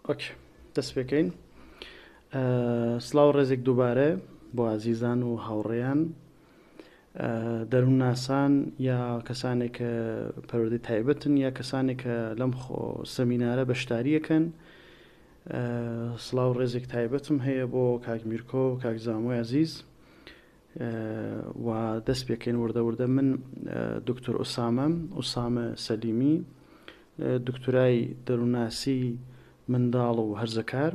ئۆکێ دەست پێکەین. سڵاو ڕێزێک دووبارە بۆ عزیزان و هاوڕێیان دەروون ناسان یا کەسانێک کە پەروەردەی تایبەتن یا کەسانێک کە لەم سەمینارە بەشداریەکەن. سڵاو ڕێزێک تایبەتم هەیە بۆ کاک میرکۆ و کاک زامۆی عزیز و دەست پێکەین وردە من دکتۆر ئوسامە سەلیمی دکتورای دەروونناسی منداڵ و هەرزەکار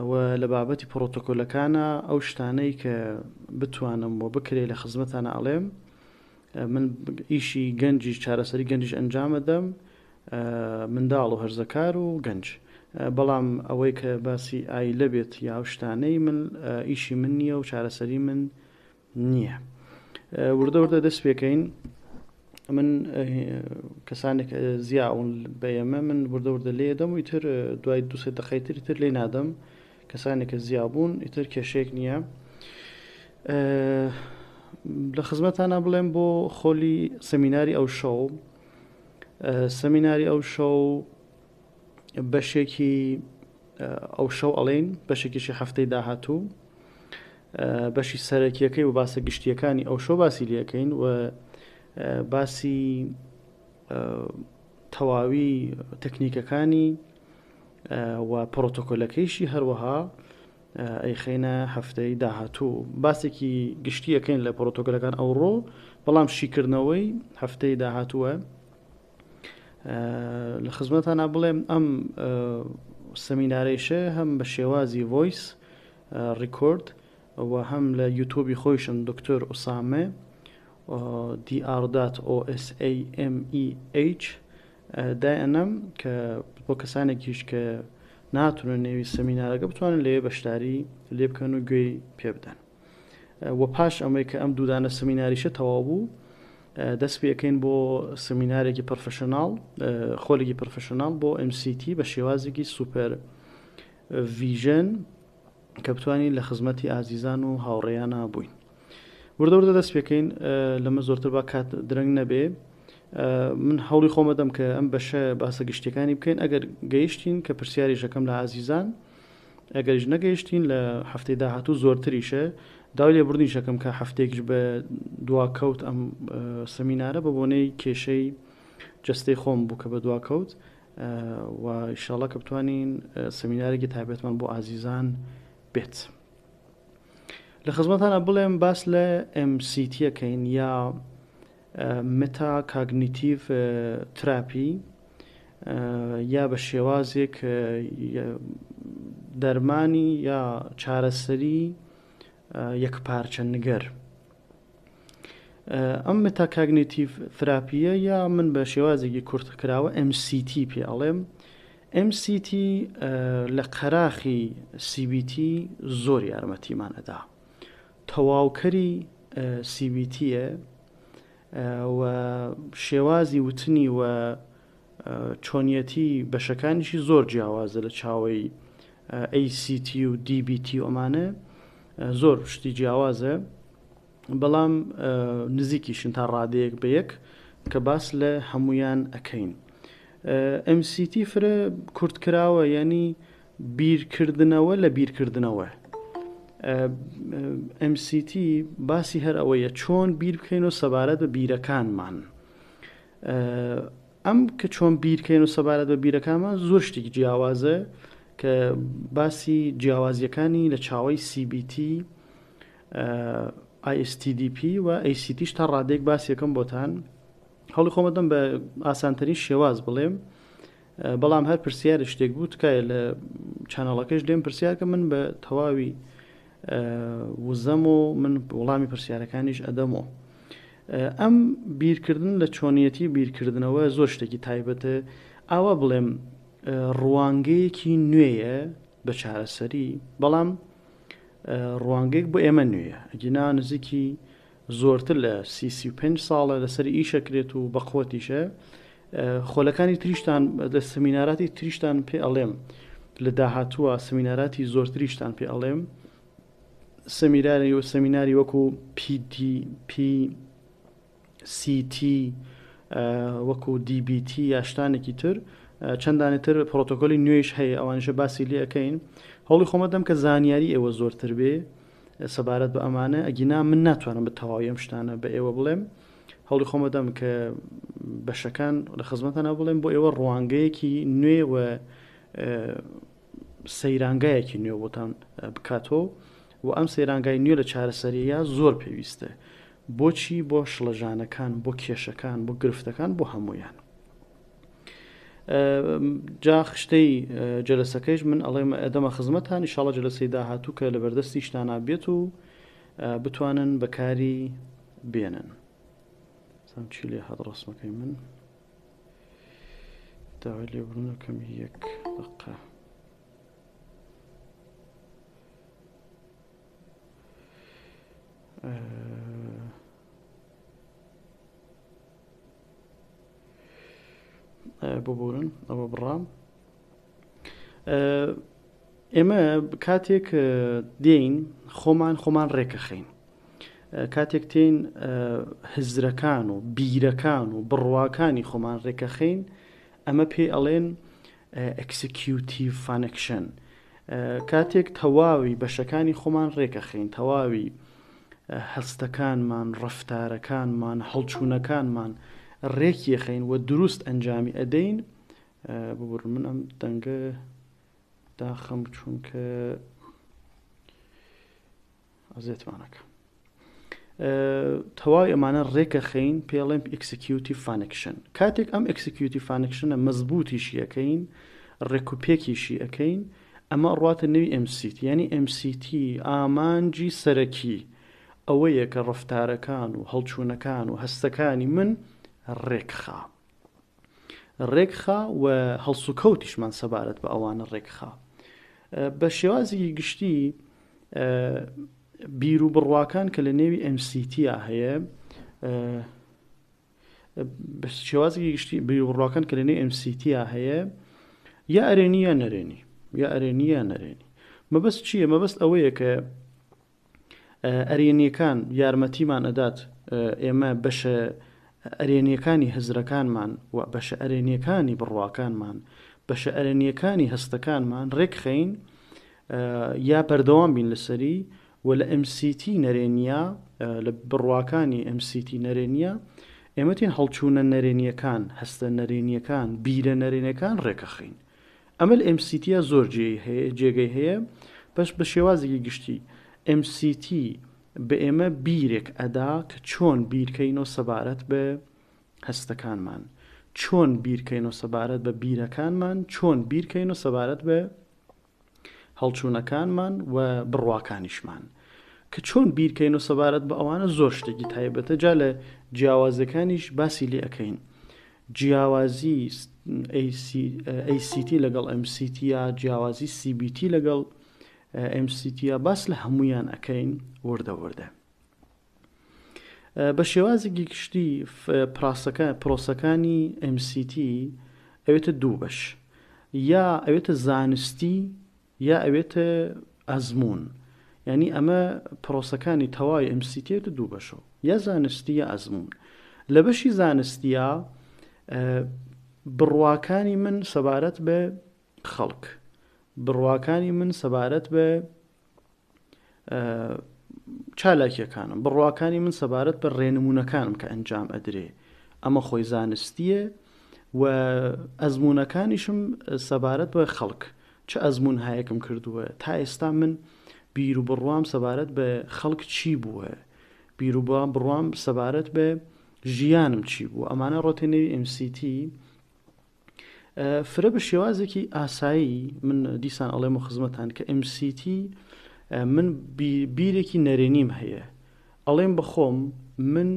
و لە بابەتی پرۆتۆکۆلەکانە ئەو شتانەی کە بتوانم بۆ بکرێ لە خزمەتانە ئەڵێم. من ئیشی گەنجی چارەسەری گەنجیش ئەنجامەدەم، منداڵ و هەرزەکار و گەنج، بەڵام ئەوەی کە باسی ئایلە بێت یا ئەو شتانەی من ئیشی من نییە و چارەسەری من نییە. وردە دەست پێکەین. من کەسانێک زیاون بە ئێمە من وردە لێ دەم و ئیتر دوای دوسێ دەخەیتر تر لێ نادەم. کەسانێکە زیابوون ئیتر کێشەیەک نییە. لە خزمەتانە بڵێم بۆ خۆلی سەمیناری ئەو شەو. سەمیناری ئەو شەو بەشێکی ئەو شەو ئەڵێن بەشێکیشی هەفتەی داهاتوو، بەشی سەرەکیەکەی و باسە گشتیەکانی ئەو شەو باسی لەکەین و باسی تەواوی تەکنیکەکانی و پرۆتۆکۆلەکەیشی هەروەها ئەیخینە هەفتەی داهاتوو. باسێکی گشتیەکەین لە پرۆتۆکۆلەکان ئەوڕۆ، بەڵام شیکردنەوەی هەفتەی داهاتووە. لە خزمەتانە بڵێم ئەم سەمینارەیشە هەم بە شێوازی ڤۆیس ڕیکۆرد و هەم لە یوتیوبی خۆیشم دکتۆر ئوسامە dr.osameh دایەنەم کە بۆ کەسانێکیش کە ناتونن نێوی سەمینارەکە بتوانن لێ بەشداری لێ بکەن و گوێی پێ بدەن. و پاش ئەمەی کە ئەم دوودانە سەمیناریشە تەواو بوو، دەست پێکەین بۆ سەمینارێکی پرۆفێشناڵ، خۆلێکی پرۆفێشناڵ بۆ MCT بە شێوازێکی سوپەر ڤیژن کە بتوانین لە خزمەتی ئازیزان و هاوڕێیانە بووین. وردە دەست پێکەین. لەمە زۆرتر با کات درەنگ نەبێ. من هەوڵی خۆمەدەم کە ئەم بەشە باسە گشتەکانی بکەین. ئەگەر گەیشتین کە پرسیاری شەکەم لە ئازیزان، ئەگەریش نەگەیشتین لە هەفتەی داهاتوو زۆرتریشە داوای لێبوردنی شەکەم کە هەفتێکش بە دواکەوت ئەم سەمینارە بە بۆنەی کێشەی جەستەی خۆم بوو کە بە دواکەوت و ئینشاڵڵا کە بتوانین سەمینارێکی تایبەتمان بۆ ئازیزان بێت. لە خزمەتانە بڵێم باس لە MCT-ەکەین یا مێتا کاگنیتیڤ تراپی یا بە شێوازێک دەرمانی یا چارەسەری یەکپارچە نگەر. ئەم مێتا کاگنیتیڤ تراپیە یا من بە شێوازێکی کورتکراوە MCT پێ ئەڵێم. MCT لە قەراخی CBT زۆر یارمەتیمان ئەدا. تەواوکەری CBT-ە و شێوازی وتنی و چۆنیەتی بەشەکانیشی زۆر جیاوازە لە چاوەی ACT و DBT و ئەمانە زۆر شتی جیاوازە، بەڵام نزیکیشن تا ڕادەیەک بە یەک کە باس لە هەمویان ئەکەین. MCT فرە کورتکراوە یعنی بیرکردنەوە لە بیرکردنەوە. MCT باسی هەر ئەوەیە چۆن بیر بکەین و سەبارەت بە بیرەکانمان. ئەم کە چۆن بیرکەین و سەبارەت بە بیرەکانمان زۆر شتێکی جیاوازە کە باسی جیاوازیەکانی لە چاوەی CBT، ISTDP و ACTش تا ڕادێک باسیەکەم بۆتان. هەڵی خۆمەدەم بە ئاسانترین شێواز بڵێم، بەڵام هەر پرسیارە شتێک بوو تکایە لە چانەڵەکەش دێم پرسیارکە من بە تەواوی وزەم و من وەڵامی پرسیارەکانیش ئەدەمەوە. ئەم بیرکردن لە چۆنیەتی بیرکردنەوە زۆر شتێکی تایبەتە. ئاوا بڵێم ڕوانگەیەکی نوێیە بە چارەسەری، بەڵام ڕوانگەیەک بۆ ئێمە نوێیە. ئەگینا نزیکی زۆرتر لە 35 ساڵە لەسەر ئیشەکرێت و بەقوەتیشە. خۆلەکانی تریشتان لە سەمیناراتی تریشتان پێ ئەڵێم، لە داهاتووە سەمیناراتی زۆرتریشتان پێ ئەڵێم. سەمیناری وەکو PCT وەکو DBT یا شتانێکی تر چەندانێتر پرۆتۆکۆلی نوێش هەیە ئەوانشە باسی لێ ئەەکەین هەوڵی خۆمەدەم کە زانیاری ئێوە زۆرتر بێ سەبارەت بە ئەمانە ئەگینا من ناتوانم بە تەواوی ئەم شتانە بە ئێوە بڵێم هەوڵی خۆمەدەم کە بەشەکان لە خزمەتانە بڵێم بۆ ئێوە ڕوانگەیەکی نوێ و سەیرانگایەکی نوێ بۆتان بکاتەوە و ئەم سەیرانگای نوێ لە چارەسەریە زۆر پێویستە بۆچی بۆ شڵەژانەکان بۆ کێشەکان بۆ گرفتەکان بۆ هەمویان جا خشتەی جەلسەکەیش من ئەڵێم ئەدەمە خزمەتان ئینشاڵڵا جەلسەی داهاتوو کە لە بەردەستی شتانە بێت و بتوانن بەکاری بێنن سام چی لێ هات ڕسمەکەی من داوای لێبوونەکەم یەک دقە ببورن ئەوە بڕام ئێمە کاتێک دێین خۆمان ڕێکەخین کاتێک تێن هزرەکان و بیرەکان و بڕواکانی خۆمان ڕێکەخین ئەمە پێ ئەڵێن ئەکسیکیوتیڤ فانکشن کاتێک تەواوی بەشەکانی خۆمان ڕێکەخین تەواوی هەستەکانمان ڕەفتارەکانمان هەڵچوونەکانمان ڕێکیەخین و دروست ئەنجامی ئەدەین ببور من ئەم دەنگە داخەم چونکە ئەزێتوانەکە تەواوی ئەمانە ڕێکەخین پێڵێم ئەکسیکیوتیڤ فانکشن کاتێک ئەم ئەکسیکیوتیڤ فانکشنە مەزبوطیشی ئەەکەین ڕێکوپێکیشی ئەەکەین ئەمە ڕواتە نوی MCT یعنی MCT ئامانجی سەرەکی ئەوەیە کە ڕەفتارەکان و هەڵچوونەکان و هەستەکانی من ڕێکخا و هەڵسوکەوتیشمان سەبارەت بە ئەوانە ڕێکخا بە شێوازی گشتی بیر و بڕواکان کە لە نێوی MCT هەیە بە شێوازی گشتی بیر و بڕواکان کە لە نێوی MCT هەیە یا ئەرێنی یا نەرێنی یا ئەرێنی یا نەرێنی مەبەست چییە مەبەست ئەوەیە کە ئەرێنیەکان یارمەتیمان ئەدات ئێمە بەشە ئەرێنیەکانی هزرەکانمان و بەشە ئەرێنیەکانی بڕواکانمان بەشە ئەرێنیەکانی هەستەکانمان ڕێکخەین یا بەردەوام بین لەسەری و لە MCT نەرێنیە لە بڕواکانی MCT نەرێنیە ئێمەتین هەڵچوونە نەرێنیەکان هەستە نەرێنیەکان بیرە نەرێنیەکان ڕێکەخین ئەمە لە MCT زۆر جێگەی هەیە بەش بە شێوازێکی گشتی MCT بە ئێمە بیرێک ئەدا کە چۆن بیرکەینەوە سەبارەت بە هەستەکانمان چۆن بیرکەینەوە سەبارەت بە بیرەکانمان چۆن بیرکەینەوە سەبارەت بە هەڵچوونەکانمان و بڕواکانیشمان کە چۆن بیرکەینەوە سەبارەت بە ئەوانە زۆر شتێکی تایبەتە جا لە جیاوازەکانیش باسی لێ ئەەکەین جیاوازی ACT لەگەڵ MCT یا جیاوازی CBT لەگەڵ MCT باس لە هەمویان ئەەکەین وردە بە شێوازێکی گشتی پرۆسەکانی MCT ئەوێتە دوو بەش یا ئەوێتە زانستی یا ئەوێتە ئەزمون یعنی ئەمە پرۆسەکانی تەواوی MCT دوو بەشەوە یا زانستی یا ئەزمون لە بەشی زانستیە بڕواکانی من سەبارەت بە خەڵک بڕواکانی من سەبارەت بە چالاکیەکانم بڕواکانی من سەبارەت بە ڕێنمونەکانم کە ئەنجام ئەدرێ ئەمە خۆی زانستیە و ئەزمونەکانیشم سەبارەت بە خەڵک چه ئەزمون هایەکم کردووە تا ئێستا من بیر و بڕوام سەبارەت بە خەڵک چی بووە بیر و بڕوام سەبارەت بە ژیانم چی بوو ئەمانە ڕۆتێنەوی MCT فرە بە شێوازێکی ئاسایی من دیسان ئەڵێم و خزمەتان کە MCT من بیرێکی نەرێنیم هەیە ئەڵێم بەخۆم من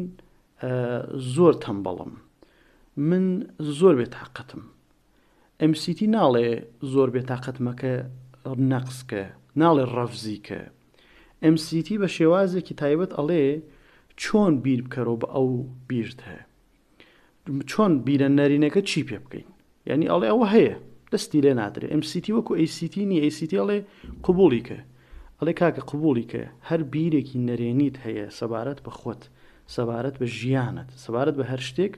زۆر تەمبەڵم من زۆر بێتاقەتم MCT ناڵێ زۆر بێتاقەتمەکە نەقسکە ناڵێ ڕەفزیکە MCT بە شێوازێکی تایبەت ئەڵێ چۆن بیر بکەرەوە بە ئەو بیرت هەیە چۆن بیرە نەرینەکە چی پێ بکەین یعنی ئەڵێ ئەوە هەیە دەستی لێ نادرێ MCT وەکو ACT نی ACT ئەڵێ قبوڵیکە ئەڵێ کاکە قبوڵیکە هەر بیرێکی نەرێنیت هەیە سەبارەت بە خۆت سەبارەت بە ژیانت سەبارەت بە هەر شتێک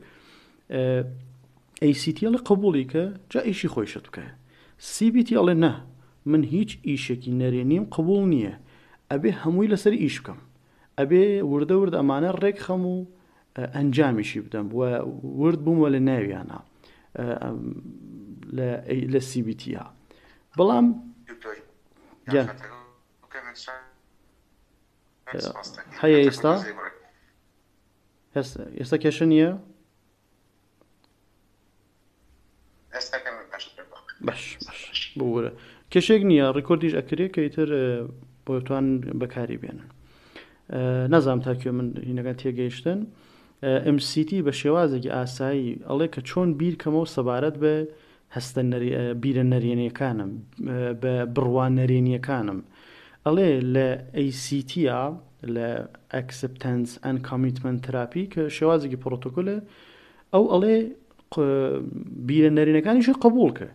ACT ئەڵێ قبوڵی کە جا ئیشی خۆیشت بکە. CBT ئەڵێ نە من هیچ ئیشێکی نەرێنیم قبول نییە ئەبێ هەمووی لەسەر ئیش بکەم ئەبێ وردە ورد ئەمانە ڕێک خەم و ئەنجامیشی بدەم و ورد بوومە لە ناویانە لە CBT-ها بەڵام هەیە ئێستا کێشە نییە باش بورە کێشێک نییە ڕیکۆردیش ئەکرێت کە ئیتر بۆتوان بەکاری بێنن نەزانم تا کوێ من هینەکان تێگەیشتن MCT بە شێوازێکی ئاسایی ئەڵێ کە چۆن بیرکەمەوە سەبارەت بە هەستە بیرە نەرێنیەکانم بە بڕوان نەرێنیەکانم ئەڵێ لە ACT-ە لە Acceptance and Commitment Therapy کە شێوازێکی پرۆتۆکۆلە ئەو ئەڵێ بیرە نەرێنەکانیشی قبولکە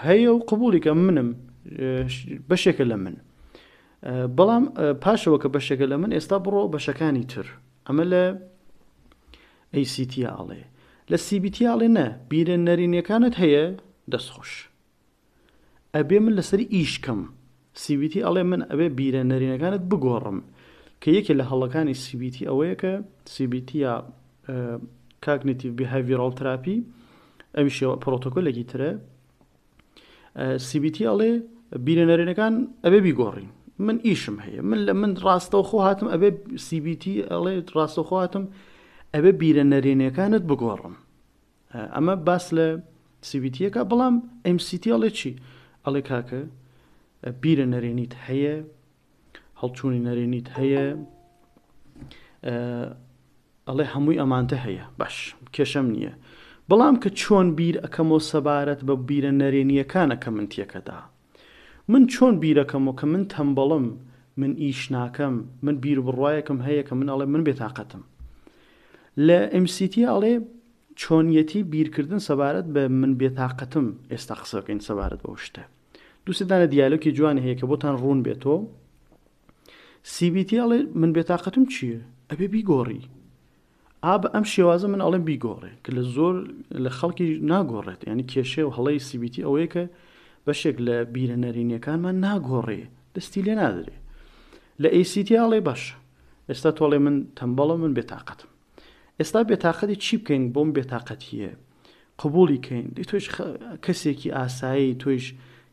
هەیە و قبولی کە منم بەشێکە لە من بەڵام پاشەوە کە بەشێکە لە من ئێستا بڕۆ بەشەکانی تر ئەمە لە ACT ئاڵێ لە CBT ئاڵێ نە بیرە نەرێنیەکانت هەیە دەستخۆش ئەبێ من لەسەری ئیشکەم CBT ئەڵێ من ئەبێ بیرە نەرێنەکانت بگۆڕم کە یەکێ لە هەڵەکانی CBT ئەوەیە کە CBT یا Cognitive Behavioral Therapy ئەویش پرۆتۆکۆلێکی ترە CBT ئەڵێ بیرە نەرێنەکان ئەبێ بیگۆڕین من ئیشم هەیە من ڕاستەوخۆ هاتم ئەبێ CBT ئەڵێ ڕاستەوخۆ هاتم ئەبێ بیرە نەرێنیەکانت بگۆڕم ئەمە باس لە CBT-ەکە بەڵام MCT ئەڵێ چی ئەڵێ کاکە بیرە نەرێنیت هەیە هەڵچوونی نەرێنیت هەیە ئەڵێ هەمووی ئەمانتە هەیە باش کێشەم نییە بەڵام کە چۆن بیر ئەەکەمەوە سەبارەت بە بیرە نەرێنیەکانە کە من تێکەدا من چۆن بیرەکەمەوە کە من تەمبەڵم من ئیش ناکەم من بیر بڕواایەکەم هەیە کە من ئەڵێ من بێتاقەتم لە MCT ئەڵێ چۆنیەتی بیرکردن سەبارەت بە من بێتاقەتم ئێستا قسەکەین سەبارەت بەو شتە دووسێدانە دیالۆکی جوانی هەیە کە بۆتان ڕوون بێتەوە CBT ئەڵێ من بێتاقەتم چییە ئەبێ بیگۆڕی ئابە ئەم شێوازە من ئەڵێم بیگۆڕێ کە لە زۆر لە خەڵکی ناگۆڕێت ینی کێشێ و هەڵەی CBT ئەوەیە کە بەشێک لە بیرە نەرینیەکانمان ناگۆڕێ دەستی لێ نادرێ لە ACT ئەڵێ باش ئێستا تۆڵێ من تەمبەڵە من بێتاقەتم ئێستا بێتاقەتی چی بکەین بۆم بێتاقەتیە قبولی کەین تۆش کەسێکی ئاسایی تۆش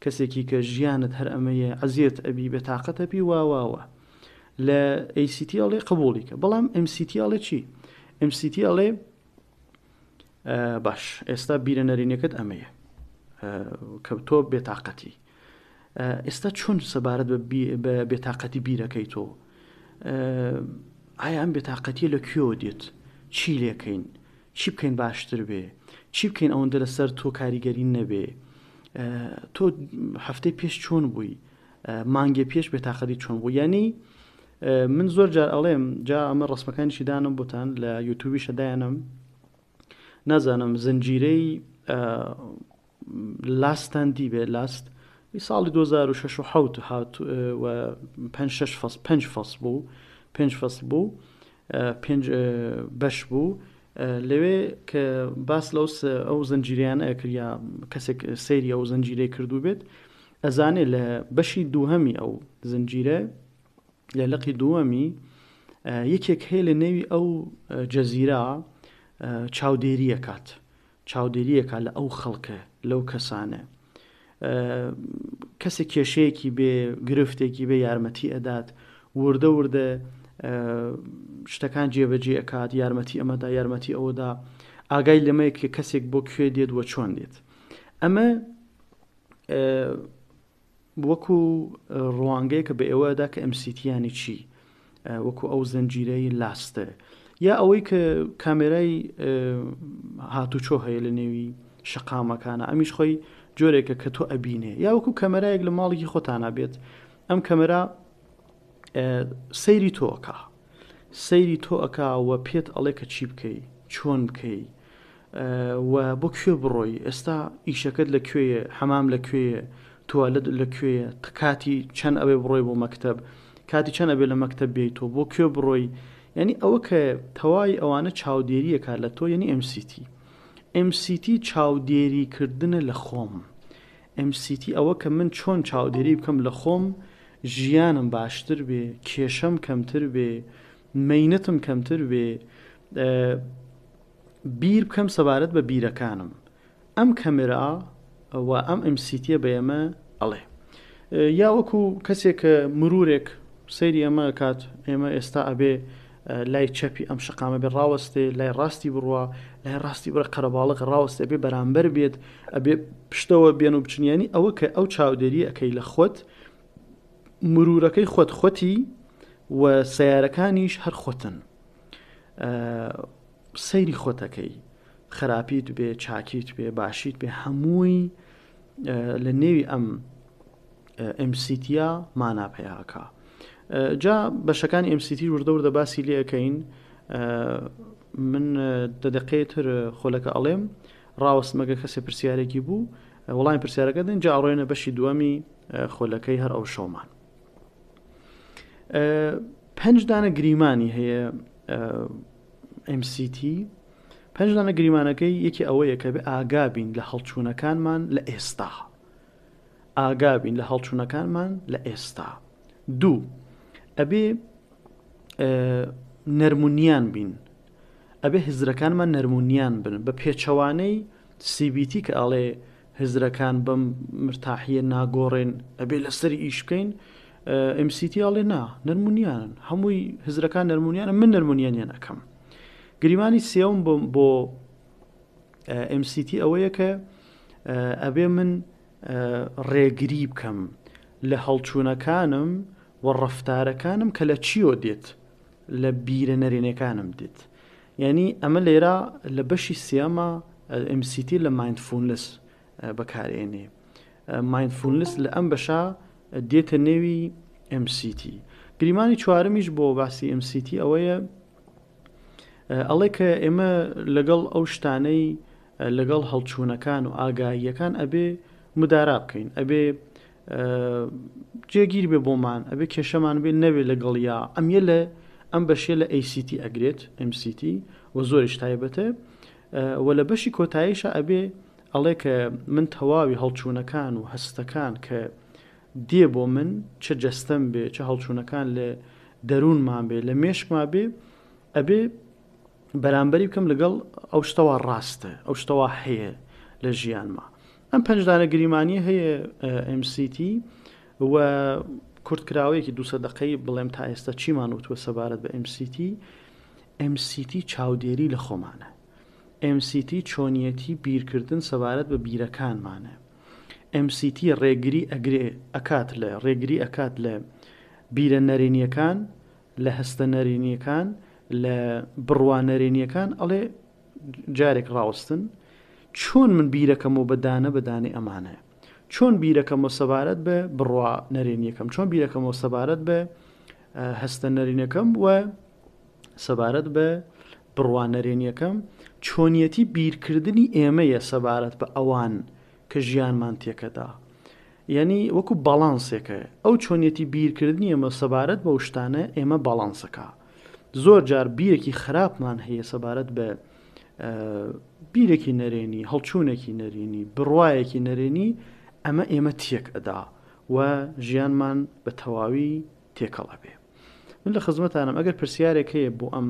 کەسێکی کە ژیانت هەر ئەمەیە عەزیەت ئەبی بێتاقەتە بی واواوە لە ACT ئەڵێ قبولی کە بەڵام MCT ئەڵێ چی MCT ئەڵێ باش ئێستا بیرە نەرینەکەت ئەمەیە کە تۆ بێتاقەتی ئێستا چۆن سەبارەت بە بێتاقەتی بیرەکەی تۆ ئایا ئەم بێتاقەتیە لە کوێوە دێت چی لێکەین چی بکەین باشتر بێ چی بکەین ئەوەندە لەسەر تۆ کاریگەری نەبێ تۆ هەفتەی پێش چۆن بووی مانگێ پێش بێتاقەتی چۆن بوو ینی من زۆر جار ئەڵێم جا ئەمە ڕسمەکانیشی دانم بۆتان لە یوتیوبی شەدایانم نازانم زنجیرەی لاستان دی بێ لاست ساڵی 2006 هات و 5 فەصل بوو 5 بەش بوو لەوێ کە باس لەو ئەو زنجیرەیانە ئەکریا کەسێک سەیری ئەو زنجیرەی کردو بێت ئەزانێ لە بەشی دووهەمی ئەو زنجیرە لە لەقی دووەمی یەکێک هەیە لە نێوی ئەو جەزیرە چاودێریەکە لە ئەو خەڵکە لەو کەسانە کەسێک کێشەیەکی بێ گرفتێکی بێ یارمەتی ئەدات وردە شتەکان جێبەجێ ئەکات یارمەتی ئەمەدا یارمەتی ئەوەدا ئاگای لەمەیە کە کەسێک بۆ کوێ دێت وە چۆن دێت ئەمە وەکو ڕوانگەیە کە بە ئێوەدا کە MCT-یانی چی وەکو ئەو زەنجیرەی لاستە یا ئەوەی کە کامێرای هاتوچۆ هەیە لە نێوی شەقامەکانە ئەمیش خۆی جۆرێکە کە تۆ ئەبینێ یا وەکو کەمەرایەک لە ماڵێکی خۆتانە بێت ئەم کەمەرا سەیری تۆ ئەکا وە پێت ئەڵێ کە چی بکەی چۆن بکەی و بۆ کوێ بڕۆی ئێستا ئیشەکەت لەکوێیە حەمام لەکوێیە توالەت لەکوێیە کاتی چەند ئەوێ بڕۆی بۆ مەکتەب کاتی چەند ئەبێ لە مەکتەب بێیت تۆ بۆ کوێ بڕۆی یعنی ئەوە کە تەواوی ئەوانە چاودێریەکە لە تۆ یعنی MCT MCT چاودێریکردنە لە خۆم. MCT ئەوە کە من چۆن چاودێری بکەم لە خۆم ژیانم باشتر بێ، کێشەم کەمتر بێ، مەینەتم کەمتر بێ، بیر بکەم سەبارەت بە بیرەکانم. ئەم کەمێرا و ئەم MCTە بە ئێمە ئەڵێ یا وەکو کەسێک کە مرورێک سەیری ئەمە کات ئێمە ئێستا ئەبێ لای چەپی ئەم شقامە بێ ڕاوەستێ، لای ڕاستی بڕوە، لای ڕاستی بڕە قەرەباڵق ڕاوەستێ بێ بەرامبەر بێت، ئەبێ پشتەوە بێن و بچنیانی ئەوە کە ئەو چاودێری ئەەکەی لە خۆت، مرورەکەی خۆت خۆتی و سیارەکانیش هەر خۆتن. سەیری خۆتەکەی خراپیت بێ، چاکیت بێ، باشیت بێ، هەمووی لە نێوی ئەم MCTە ماناپەیاکە. جا بەشەکانی MCT وردە وردە باسی لێ ئەەکەین. من دەدەقێتتر خۆلەکە ئەڵێم ڕاوەستمەگە کەسێ پرسیارێکی بوو وەڵامی پرسیارەکە دەن جا ئەڕۆینە بەشی دووەمی خۆلەکەی هەر ئەو شەومان. 5 دانە گریمانی هەیە MCT. 5 دانە گریمانەکەی یەکی ئەوەیە کە بێ ئاگابین لە هەڵچوونەکانمان لە ئێستا. ئاگابین لە هەڵچوونەکانمان لە ئێستا. 2 ئەبێ نەرمونیان بین، ئەبێ هزرەکانمان نەرمونیان بن بە پێچەوانەی CBT کە ئەڵێ هزرەکان بەم مرتاحیە ناگۆڕێن ئەبێ لەسەری ئیش بکەین. MCT ئەڵێ نا، نەرمونیانن، هەمووی هزرەکان نەرمونیانە، من نەرمونیانیان ئەەکەم. گریمانی سێوم بۆ MCT ئەوەیە کە ئەبێ من ڕێگری بکەم لە هەڵچوونەکانم و ڕەفتارەکانم کە لە چیۆ دێت، لە بیرە نەرێنەکانم دێت. یعنی ئەمە لێرە لە بەشی سێمە MCT لە مایندفولنس بەکارێنێ. مایندفولنس لە ئەم بەشە دێتە نێوی MCT. گریمانی چوارمیش بۆ باسی MCT ئەوەیە ئەڵێ کە ئێمە لەگەڵ ئەو شتانەی لەگەڵ هەڵچوونەکان و ئاگاییەکان ئەبێ مدارا بکەین، ئەبێ جێگیر بێ بۆمان، ئەبێ کێشەمان بێ نەبێ لەگەڵیا. ئەمیە لە ئەم بەشێ لە ACT ئەگرێت MCT و زۆریش تایبەتە و لە بەشی کۆتاییشە ئەبێ ئەڵێ کە من تەواوی هەڵچوونەکان و هەستەکان کە دێ بۆ من چه جەستەم بێ، چه هەڵچوونەکان لە دەروونمان بێ، لە مێشکما بێ، ئەبێ بەرامبەری بکەم لەگەڵ ئەو شتەوە ڕاستە، ئەو شتەوە هەیە لە ژیانما. ئەم 5 دانە گریمانی هەیە MCT و کورتکراوەیەکی 200 دقەی بڵێم تا ئێستا چیمان وتوە سەبارەت بە MCT. MCT چاودێری لە خۆمانە. MCT چۆنیەتی بیرکردن سەبارەت بە بیرەکانمانە. MCT ڕێگری ڕێگری ئەکات لە بیرە نەرێنیەکان، لە هەستە نەرێنیەکان، لە بڕوا نەرێنیەکان. ئەڵێ جارێک ڕاوستن چۆن من بیرەکەمەوە بەدانە بەدانێ ئەمانە، چۆن بیرەکەمەوە سەبارەت بە بڕوا نەرێنیەکەم، چۆن بیرەکەمەوە سەبارەت بە هەستە نەرێنیەکەم و سەبارەت بە بڕوا نەرێنیەکەم. چۆنیەتی بیرکردنی ئێمەیە سەبارەت بە ئەوان کە ژیانمان تێکەدا. یعنی وەکو باڵانسێکە، ئەو چۆنیەتی بیرکردنی ئێمە سەبارەت بە شتانە ئێمە باڵانسەکە. زۆر جار بیرێکی خراپمان هەیە سەبارەت بە بیرێکی نەرێنی، هەڵچوونێکی نەرێنی، بڕوایەکی نەرێنی، ئەمە ئێمە تێک ئەدا و ژیانمان بە تەواوی تێکەڵە بێ. من لە خزمەتانم ئەگەر پرسیارێک هەیە بۆ ئەم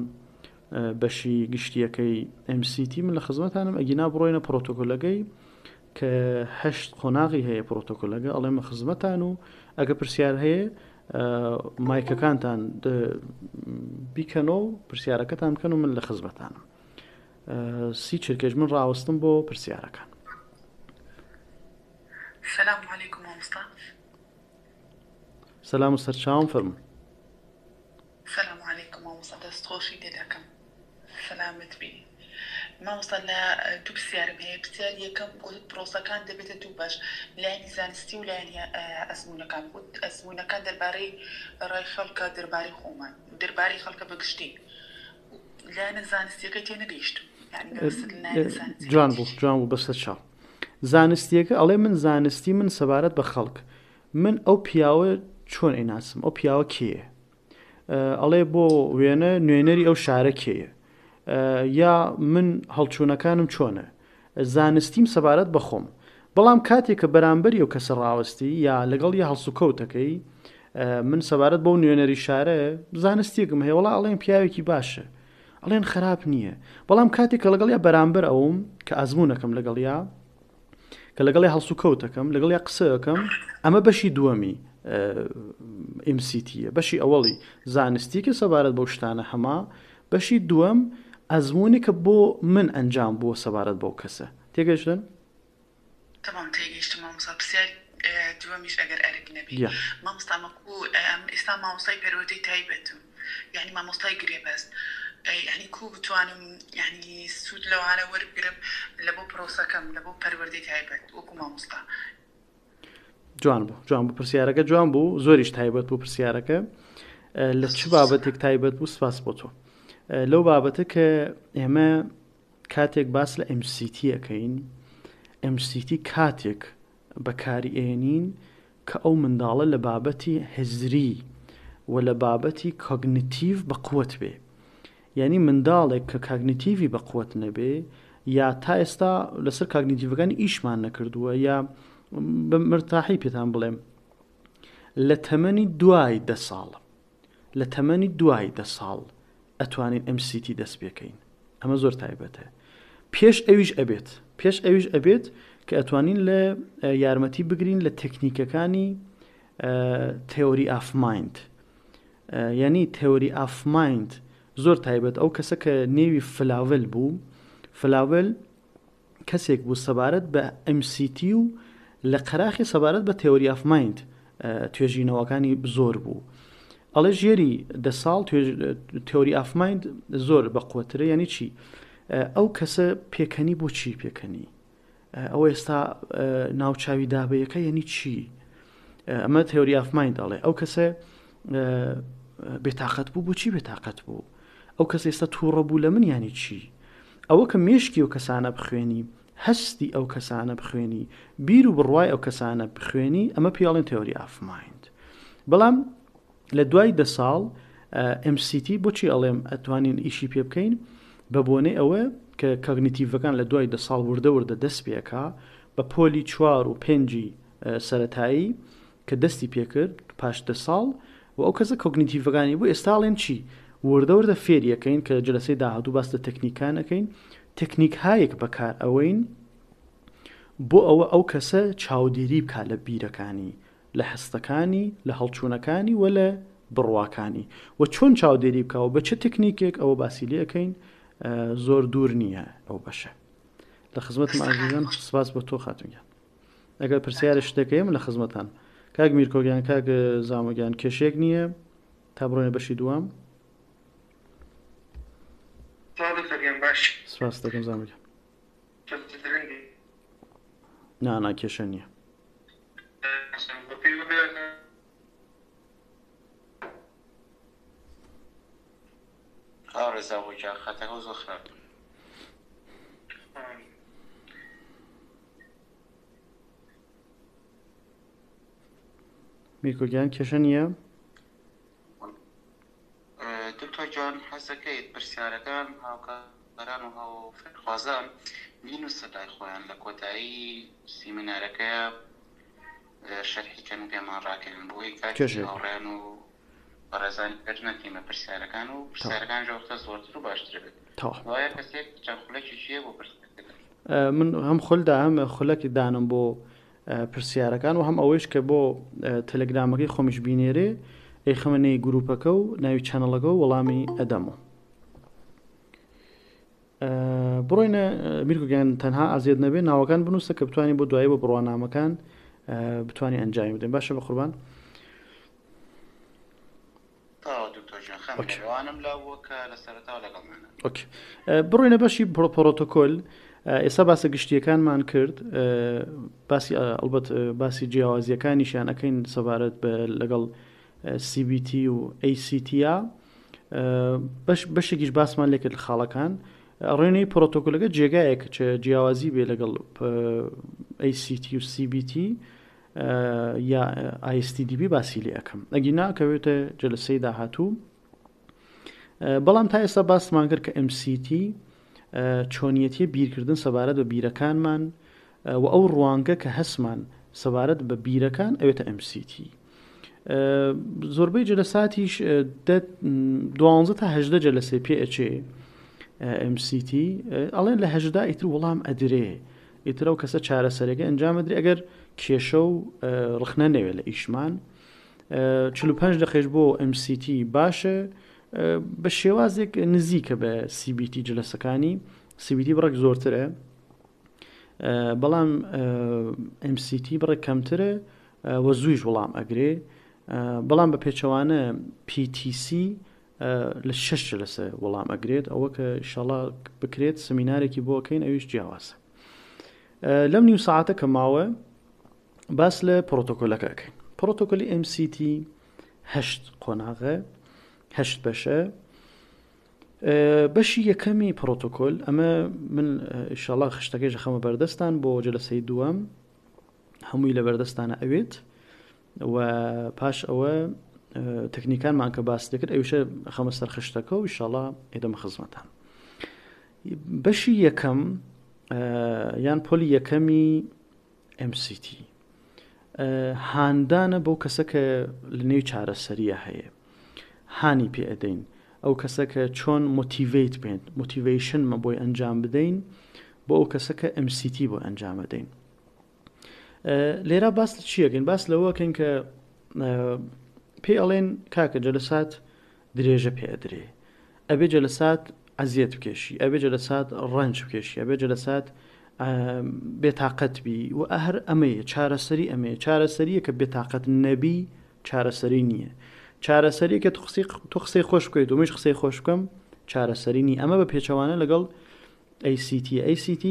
بەشی گشتیەکەی MCT، من لە خزمەتانم ئەگینا بڕۆینە پرۆتۆکۆلەکەی کە 8 قۆناغی هەیە پرۆتۆکۆلەکە، ئەڵێمە خزمەتان و ئەگە پرسیار هەیە مایکەکانتان بیکەنەوە و پرسیارەکەتان بکەن و من لە خزمەتانم. 30 چرکێژ من ڕاوەستم بۆ پرسیارەکان. سلام علیکم مامۆستا. سلام و سەرچاوم فەرموو. سلام علیکم مامۆستا، دەستخۆشی لێ دەکەم. سەلامت بینی مامۆستا. لە دوو پرسیارم هەیە. پرسیار یەکەم گوتت پرۆسەکان دەبێتە دوو بەش، لایەنی زانستی و لایەنی ئەزموونەکان. گوت ئەزموونەکان دەربارەی ڕای خەڵکە، دەربارەی خۆمان، دەربارەی خەڵکە بەگشتی. لایەنە زانستیەکە تێنەگەیشتم. جوان بوو بەسەر چاو. زانستیەکە ئەڵێ من زانستی من سەبارەت بە خەڵک، من ئەو پیاوە چۆن ئەیناسم، ئەو پیاوە کێیە، ئەڵێ بۆ وێنە نوێنەری ئەو شارە کێیە، یا من هەڵچوونەکانم چۆنە، زانستیم سەبارەت بە خۆم بەڵام کاتێک کە بەرامبەری و کەسە ڕاوەستی یا لەگەڵ یە هەڵسو کەوتەکەی من سەبارەت بەو نوێنەری شارە زانستیەکم هەیە وڵا ئەڵێن پیاوێکی باشە ئەڵێن خراپ نییە بەڵام کاتێک کە لەگەڵ یا بەرامبەر ئەوم کە ئەزمونەکەم لەگەڵ یا کە لەگەڵی هەڵسو کەوتەکەم لەگەڵ یا قسەکەم ئەمە بەشی دووەمی MCTە بەشی ئەوەڵی زانستی کە سەبارەت بەو شتانە هەما بەشی دووەم ئەزمونی کە بۆ من ئەنجام بووە سەبارەت بەو کەسە تێگەشتن؟ تمام تێگەیشتم مامۆستا پرسیار دووەمیش ئەگەر ئەرک نەبی مامۆستا مەکو ئێستا مامۆستای پەروەردەی تایبەتم یعنی مامۆستای گرێبەست يعني كو بتوانم يعني سود لو أنا ورقرب لبو بروسكم لبو پروردي تایبەت وەکو مامۆستا جوان بوو پرسیارەکە جوان بوو زۆریش تایبەت بوو پرسیارەکە لە چ بابەتێک تایبەت بوو سپاس بۆ تۆ لەو بابەتە کە ئێمە کاتێک باس لە MCT ئەەکەین MCT کاتێک بەکاری ئێنین کە ئەو منداڵە لە بابەتی هزری و لە بابەتی کۆگنیتیڤ بەقووت بێ یعنی منداڵێک کە کاگنیتیڤی بەقووت نەبێ یا تا ئێستا لەسەر کاگنیتیڤەکانی ئیشمان نەکردووە یا مرتاحی پێتان بڵێم لە تەمەنی دوای 10 ساڵ لە تەمەنی دوای 10 ساڵ ئەتوانین MCT دەست پێکەین ئەمە زۆر تایبەتە پێش ئەویش ئەبێت کە ئەتوانین لە یارمەتی بگرین لە تەکنیکەکانی تێۆری ئاف مایند یعنی تێۆری ئاف مایند زۆر تایبەت ئەو کەسە کە نێوی فلاڤل بوو فلاڤل کەسێک بوو سەبارەت بە MCT و لە قەراخی سەبارەت بە تێۆری ئاف مایند توێژینەوەکانی زۆر بوو ئەڵێ ژێری 10 ساڵ تێۆری ئاف مایند زۆر بەقوترە یعنی چی ئەو کەسە پێکەنی بۆ چی پێکەنی ئەو ئێستا ناوچاوی دابەیەەکە یعنی چی ئەمە تێۆری ئاف مایند ئەڵێ ئەو کەسە بێتاقەت بوو بۆچی بێتاقەت بوو ئەو کەس ئێستا تووڕە بوو لە من ینی چی ئەوە کە مێشکی ئەو کەسانە بخوێنی هەستی ئەو کەسانە بخوێنی بیر و بڕوای ئەو کەسانە بخوێنی ئەمە پیاڵێن تێۆری ئاف مایند بەڵام لە دوای 10 ساڵ MCT بۆچی ئەڵێم ئەتوانین ئیشی پێ بکەین بە بۆنەی ئەوە کە کاگنیتیڤەکان لە دوای 10 ساڵ وردە دەست پێکا بە پۆلی 4 و 5 سەرەتایی کە دەستی پێکرد پاش 10 ساڵ و ئەو کەسە کۆگنیتیڤەکانی بوو ئێستاڵێن چی وردە فێریەکەین کە جلسەی داهاتوو باس لە تەکنیکانەکەین تەکنیک هایەک بەکار ئەوەین بۆ ئەوە ئەو کەسە چاودێری بکات لە بیرەکانی لە هەستەکانی لە هەڵچوونەکانی و لە بڕواکانی و چۆن چاودێری بکەوە بە چه تەکنیکێک ئەوە باسی لێەکەین زۆر دوور نییە ئەو بەشە لە خزمەتم ئازیزان سپاس بە تۆ خاتونگیان ئەگەر پرسیارە شتێکەیە من لە خزمەتان کاک میرکۆگیان کاک زامۆگیان کێشێک نییە تا بڕۆینە بەشی دووەم سپاس دەکەم زامۆگیان نا کێشە نییە ڕێزاوەجا خەتەکە زۆر خراپ میرکۆگیان کێشە نییە دکتۆر جوان حەزەکەیت پرسیارەکان هاوکاران و هاوفێرخوازان بینوسە لای خۆیان لە کۆتایی سیمینارەکەیە شەرحیکەن و پێمان ڕاکەن بۆی کاتی هاوڕێن و بەڕێزانی پێر نەتیمە پرسیارەکان و پرسیارەکان ژۆختە زۆرتر و باشتر بێت وایە کەسێک چەند خولەکی چیە بۆ پرسیارەکان من هەم خولدا هەم خولەکی دانم بۆ پرسیارەکان و هەم ئەوەیش کە بۆ تەلەگرامەکەی خۆمیش بینێرێ خەمەنەی گروپەکە و ناوی چەنەڵەکە و وەڵامی ئەدەمەوە بڕۆینە میرکۆگیان تەنها ئازیێت نەبێ ناوەکان بنووسە کە بتوانین بۆ دوایی بۆ بڕوانامەکان بتوانین ئەنجامی بدەین باشە بە قوربان بڕۆینە بەشی پڕۆتۆکۆل ئێستا باسە گشتیەکانمان کرد باسی ئەلبەت باسی جیاوازیەکانیشیان ئەەکەین سەبارەت بە لەگەڵ CBT و ACTA بەشێکیش باسمان لێکرد خاڵەکان ڕێنەی پرۆتۆکۆلەکە جێگایەک چ جیاوازی بێ لەگەڵ ACT و CBT یا ISTDB باسی لێ ئەەکەم ئەگینا کەوێتە جلسەی داهاتوو بەڵام تا ئێستا باسمان کرد کە MCT چۆنیەتی بیرکردن سەبارەت بە بیرەکانمان و ئەو ڕوانگە کە هەسمان سەبارەت بە بیرەکان ئەوێتە MCT. زۆربەی جەلساتیش 12 تا 18 جەلسێ پێ ئەچێ MCT ئەڵێن لە 18 ئیتر وەڵام ئەدرێ ئیتر ئەو کەسە چارەسەرەکە ئەنجامەدرێ ئەگەر کێشە و ڕخنە نەوێت لە ئیشمان 45 دقیقەش بۆ MCT باشە بە شێوازێک نزیکە بە CBT جلسەکانی CBT بڕێک زۆرترە بەڵام MCT بڕێک کەمترە وە زوویش وەڵام ئەگرێ بەڵام بە پێچەوانە PTC لە 6 جلسە وەڵام ئەگرێت ئەوە کە ئینشاڵڵا بکرێت سمینارێکی بۆ ئەکەین ئەویش جیاوازە. لەم نیو ساعتە کە ماوە باس لە پرۆتۆکۆلەکە ئەکەین. پرۆتۆکۆلی MCT 8 قۆناغە 8 بەشە. بەشی یەکەمی پرۆتۆکۆل ئەمە من ئینشاڵڵا خشتەکەی خەمە بەردەستان بۆ جلسەی دووەم هەمووی لە بەردەستانە ئەوێت و پاش ئەوە تەکنیکانمان کە باس دەکرد ئەویشە خەمە سەر خشتەکە و ئینشاڵڵا ئێدەمە خزمەتان. بەشی یەکەم یان پۆلی یەکەمی MCT هاندانە بۆ کەسە کە لە نێو چارەسەریە هەیە هانی پێ ئەدەین ئەو کەسە کە چۆن مۆتیڤیت بێن مۆتیڤیشنمە بۆی ئەنجام بدەین بۆ ئەو کەسە کە MCT بۆ ئەنجام بدەین. لێرە باس چیەکەین باس لەوەکەین کە پێ ئەڵێن کاکە جەلسات درێژە پێ ئەدرێ ئەبێ جەلسات ئەزیەت بکێشی ئەبێ جەلسات ڕەنج بکێشی ئەبێ جەلسات بێتاقەت بی و هەر ئەمەیە چارەسەری ئەمەیە چارەسەریە کە بێتاقەت نەبی چارەسەری نییە چارەسەری کە تو قسەی خۆش بکەیت و منیش قسەی خۆش بکەم چارەسەری نی ئەمە بە پێچەوانە لەگەڵ ACT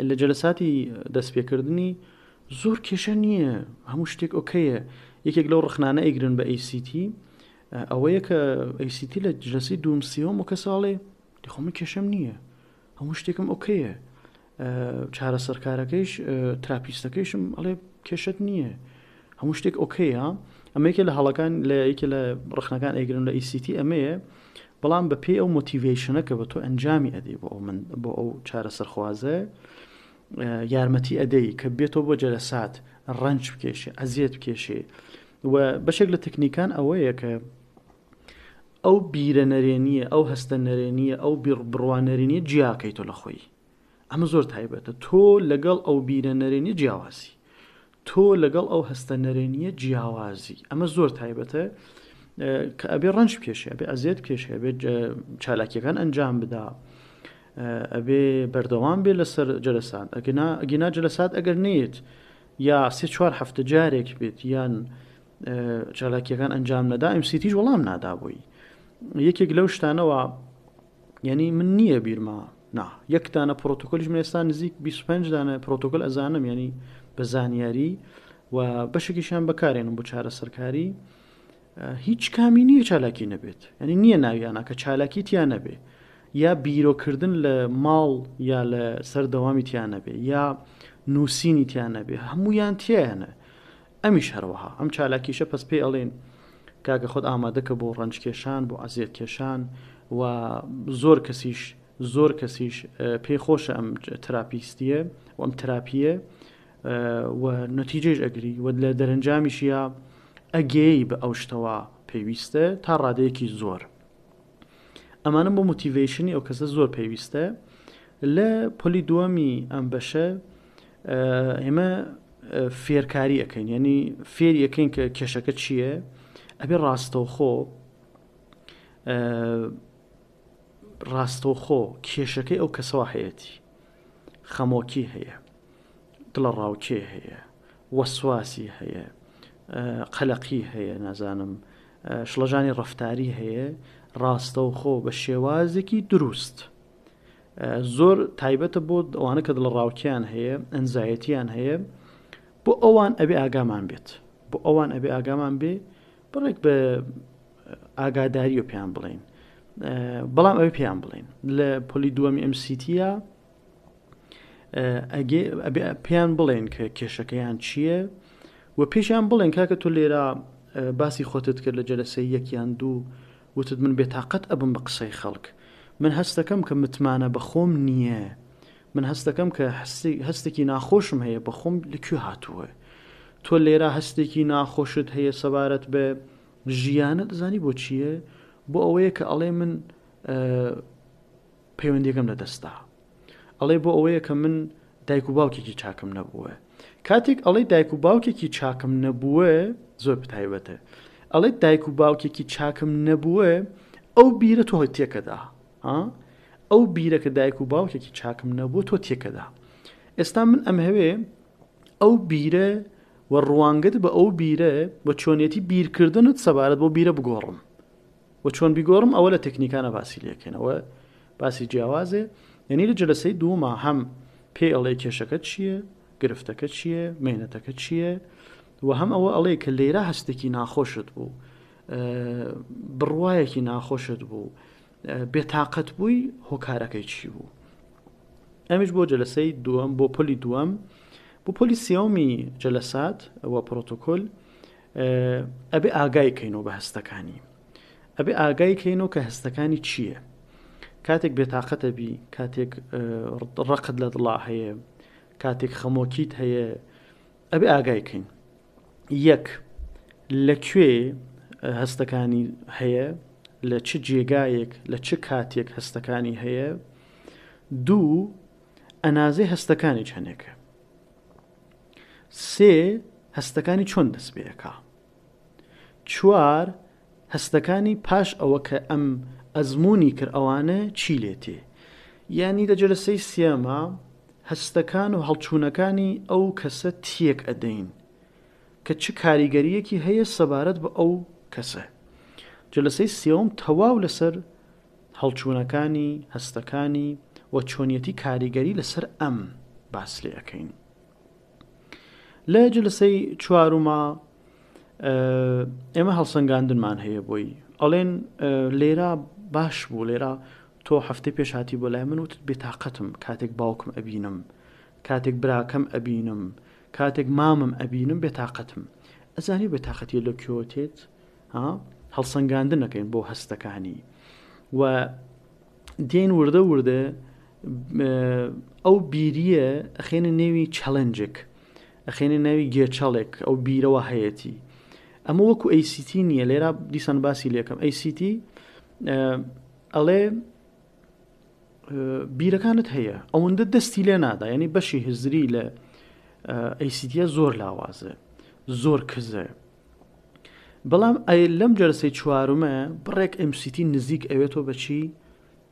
لە جەلساتی دەستپێکردنی زۆر کێشە نییە هەموو شتێک ئۆکەیە یەکێک لەو ڕخنانە ئەیگرن بە ACT ئەوەیە کە ACT لە جلسەی دووم سێوەم و کەساڵێ دیخۆ من کێشەم نییە هەموو شتێکم ئۆکەیە چارەسەرکارەکەیش تراپیستەکەیشم ئەڵێ کێشت نییە هەموو شتێک ئۆکەیە ئەمەیەکە لە هەڵەکان لە یەکێ لە ڕخنەکان ئەیگرن لە ACT ئەمەیە بەڵام بە پێی ئەو مۆتیڤیشنەکە بە تۆ ئەنجامی ئەدەی بۆ ئەو چارەسەرخوازە یارمەتی ئەدەی کە بێتەوە بۆ جەلسات ڕەنج بکێشێ ئەزیەت بکێشێ و بەشێک لە تەکنیکان ئەوەیە کە ئەو بیرە نەرێنیە ئەو هەستە نەرێنیە ئەو بڕوانەرێنیە جیاکەیتۆ لە خۆی ئەمە زۆر تایبەتە تۆ لەگەڵ ئەو بیرە نەرێنی جیاوازی تۆ لەگەڵ ئەو هەستە نەرێنیە جیاوازی ئەمە زۆر تایبەتە کە ئەبێ ڕەنج بکێشێ ئەبێ ئەزیەت بکێشێ ئەبێ چالاکیەکان ئەنجام بدا ئەبێ بەردەوام بێ لەسەر جەلسات ئەگەنا جەلسات ئەگەر نێت یا 3-4 هەفتە جارێک بێت یان چالاکیەکان ئەنجام نەدا MCTش وەڵام نادابووی یەکێک لەو شتانەوە یعنی من نییە بیرما نا یەک دانە پرۆتۆکۆلیش من ئێستا نزیک 25 دانە پرۆتۆکۆل ئەزانم ینی بە زانیاری و بەشێکیشیان بەکارێنم بۆ چارەسەرکاری هیچ کامی نییە چالاکی نەبێت ینی نییە ناویانە کە چالاکی تیان نەبێ یا بیرۆکردن لە ماڵ یا لە سەردەوامی تیان نەبێ یا نووسینی تیان نەبێ هەموویان تیانە ئەمیش هەروەها ئەم چالاکیشە پس پێ ئەڵێن کاکە خۆت ئامادەکە بۆ ڕەنج کێشان بۆ ئەزیەت کێشان و زۆر کەسیش پێی خۆشە ئەم تراپیستیە و ئەم تراپیە و نەتیجەش ئەگری و لە دەرەنجامیشیە ئەگەی بە ئەو شتەوە پێویستە تا ڕادەیەکی زۆر ئەمانە بۆ موتیڤیشنی ئەو کەسە زۆر پێویستە. لە پۆلی دووەمی ئەم بەشە ئێمە فێرکاری ئەەکەین یعنی فێری ئەەکەین کە کێشەکە چییە ئەبێ ڕاستەوخۆ کێشەکەی ئەو کەسەوە هەیەی خەمۆکی هەیە دڵە ڕاوکێ هەیە وەسواسی هەیە قەلەقی هەیە نازانم شڵەژانی ڕەفتاری هەیە ڕاستەوخۆ بە شێوازێکی دروست زۆر تایبەتە بۆ ئەوانە کە دڵە ڕاوکیان هەیە ئەنزایەتیان هەیە بۆ ئەوان ئەبێ ئاگامان بێت بۆ ئەوان ئەبێ ئاگامان بێ بڕێک بە ئاگاداری و پێیان بڵێن بەڵام ئەوێ پێیان بڵێن لە پۆلی دووەمی MCTە پێیان بڵێن کە کێشەکەیان چییە و پێشیان بڵێن کاکە تۆ لێرە باسی خۆتت کرد لە جەلسەی 1 یان 2 وتت من بێتاقەت ئەبم بە قسەی خەڵک من هەست دەکەم کە متمانە بەخۆم نییە، من هەست دەکەم کە هەستێکی ناخۆشم هەیە بەخۆم لەکوێ هاتووە. تۆ لێرە هەستێکی ناخۆشت هەیە سەبارەت بە ژیانە، دەزانی بۆ چییە؟ بۆ ئەوەیە کە ئەڵێ من پەیوەندیەکەم لە دەستا، ئەڵێ بۆ ئەوەیە کە من دایک و باوکێکی چاکم نەبووە. کاتێک ئەڵێ دایک و باوکێکی چاکم نەبووە زۆر بتایبەتە، ئەڵێ دایک و باوکێکی چاکم نەبووە، ئەو بیرە تۆ تێکەدا، ئەو بیرە کە دایک و باوکێکی چاکم نەبووە تۆ تێکەدا. ئێستا من ئەم هەوێ ئەو بیرە و ڕوانگت بە ئەو بیرە بە چۆنیەتی بیرکردنت سەبارەت بۆ بیرە بگۆڕم و چۆن بیگۆڕم ئەوە لە تەکنیکانە باسی لێکەنەوە، باسی جیاوازێ. یعنی لە جلسەی دووەمە هەم پێ ئەڵێ کێشەکە چییە، گرفتەکە چییە، مێنەتەکە چییە، و هەم ئەوە ئەڵێ کە لێرە هەستێکی ناخۆشت بوو، بڕوایەکی ناخۆشت بوو، بێتاقەت بووی، هۆکارەکەی چی بوو. ئەمیش بۆ جلسەی دووەم، بۆ پۆلی دووەم. بۆ پۆلی سێوەمی جلسات ئەوە پرۆتۆکۆل ئەبێ ئاگای کەینەوە بە هەستەکانی، ئەبێ ئاگای کەینەوە کە هەستەکانی چییە. کاتێک بێتاقەتە بی، کاتێک ڕقت لە دڵا هەیە، کاتێک خەمۆکیت هەیە، ئەبێ ئاگای کەین. یەک، لەکوێ هەستەکانی هەیە، لە چ جێگایەک، لە چ کاتێک هەستەکانی هەیە. دوو، ئەنازەی هەستەکانی چەندێکە. سێ، هەستەکانی چۆن دەست پێەکا. چوار، هەستەکانی پاش ئەوە کە ئەم ئەزمموی کرد ئەوانە چی لێتێ. یعنی لە جلسەی سێمە هەستەکان و هەڵچوونەکانی ئەو کەسە تێک ئەدەین کە چ کاریگەریەکی هەیە سەبارەت بە ئەو کەسە. جلسەی سێوم تەواو لەسەر هەڵچوونەکانی هەستەکانی و چۆنیەتی کاریگەری لەسەر ئەم باس لێ ئەەکەین. لە جلسەی چوارمە ئێمە هەڵسەنگاندنمان هەیە بۆی، ئەڵێن لێرە باش بوو، لێرە تۆ هەفتەی پێش هاتی بۆ لای من وتت بێتاقەتم کاتێک باوکم ئەبینم، کاتێک براکەم ئەبینم، کاتێک مامم ئەبینم بێتاقەتم. ئەزانی بێتاقەتی لە کوێتێت، هەڵسەنگاندن نەکەین بۆ هەستەکانی و دێن وردە وردە ئەو بیریە ئەخێنە نێوی چەلەنجێک، ئەخێنە ناوی گێچەڵێک، ئەو بیرەوە هەیەتی. ئەمە وەکو ACT نییە، لێرە دیسان باسی لێکم. ACT ئەڵێ بیرەکانت هەیە، ئەوەندە دەستی لێ نادا، یعنی بەشی هزری لە ACT زۆر لاوازە، زۆر کزە. بەڵام لەم جەرسەی چوارمە بڕێک MCT نزیک ئەوێتەوە بەچی؟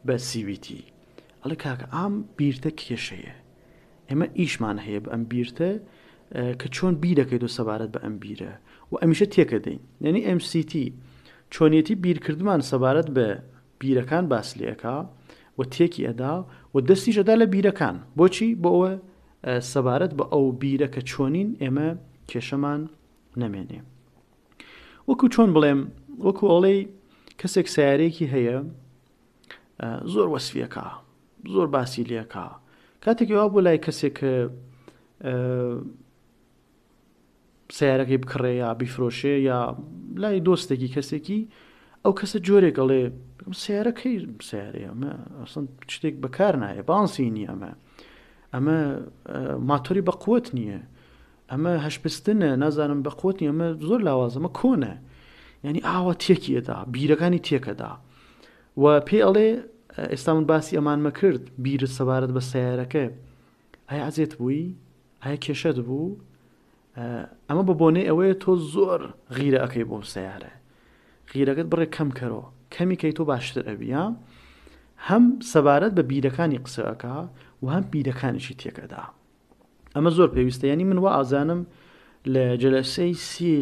بە CBT. ئەڵێ کاکە ئام بیرتە کێشەیە، ئێمە ئیشمان هەیە بە ئەم بیرتە کە چۆن بیرەکەیت و سەبارەت بە ئەم بیرە و ئەمیشە تێکە دەین. یعنی MCT چۆنیەتی بیرکردمان سەبارەت بە بیرەکان باس لێەکە و تێکی ئەدا و دەستیش ئەدا لە بیرەکان. بۆچی؟ بۆ ئەوە سەبارەت بە ئەو بیرە کە چۆنین ئێمە کێشەمان نەمێنێ. وەکو چۆن بڵێم، وەکو ئەڵێ کەسێک سیارەیەکی هەیە زۆر وەسفیەکە، زۆر باسی لێەکە، کاتێکی وا بۆ لای کەسێک کە سیارەکەی بکڕێ یا بیفرۆشێ یا لای دۆستێکی کەسێکی، ئەو کەسە جۆرێک ئەڵێ سیارەکەی سیارەیە، ئەمە ئەسڵەن شتێک بەکار نایە، بانسی نییە، ئەمە ماتۆری بە قووت نییە، ئەمە هەشپستنە، نازانم بە قووت نییە، ئەمە زۆر لاوازە، ئەمە کۆنە. یعنی ئاوە تێکی ئەدا، بیرەکانی تێکەدا و پێ ئەڵێ ئێستا من باسی ئەمانمە کرد بیرت سەبارەت بە سیارەکە، ئایا ئازێت بووی؟ ئایا کێشەت بوو؟ ئەمە بە بۆنەی ئەوەیە تۆ زۆر غیرە ئەەکەی بۆ سیارە، غیرەکەت بڕێک کەم کەرەوە، کەمی کەی تۆ باشتر ئەبیە، هەم سەبارەت بە بیرەکانی قسەکە و هەم بیرەکانیشی تێکەدا. ئەمە زۆر پێویستە. یعنی من وا ئازانم لە جەلسەی سێ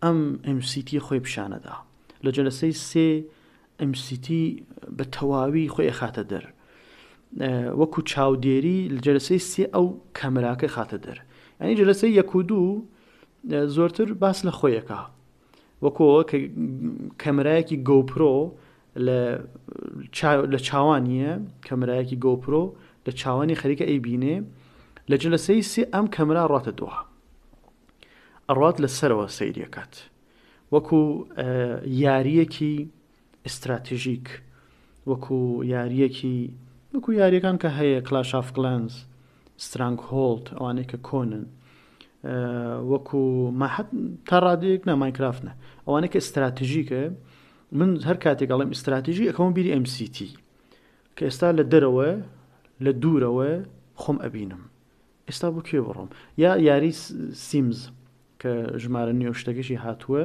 ئەم MCT خۆی پیشانەدا، لە جەلسەی سێ MCT بە تەواوی خۆی خاتە دەر، وەکو چاودێری لە جەلسەی سێ ئەو کەمراکە خاتە دەر. ینی جەلسەی یەک و دوو زۆرتر باس لە خۆیەکە، وەکوەوە کە کەمرایەکی گۆپرۆ لە چاوانیە، کەمرایەکی گۆپرۆ لە چاوانی خەریکە ئەیبینێ، لە جەلسەی سێ ئەم کەمرا ڕاتە دووە، ئەڕات لەسەرەوە سەیریەکەات، وەکو یاریەکی استراتێژیک، وەکو یاریەکان کە هەیە کلاش ئاف کلانز، سترانگ هۆڵد، ئەوانەی کە کۆنن، وەکو ماحەت تا ڕادەیەک نە ماینکرافتە، ئەوانەی کە ئستراتیژیکە. من هەر کاتێک ئەڵێم ئستراتیژی ئەەکەم بیری MCT کە ئێستا لە دەرەوە لە دوورەوە خۆم ئەبینم ئێستا بۆ کوێ بڕۆم، یا یاری سیمز کە ژمارە نوێ شتەکەشی هاتووە،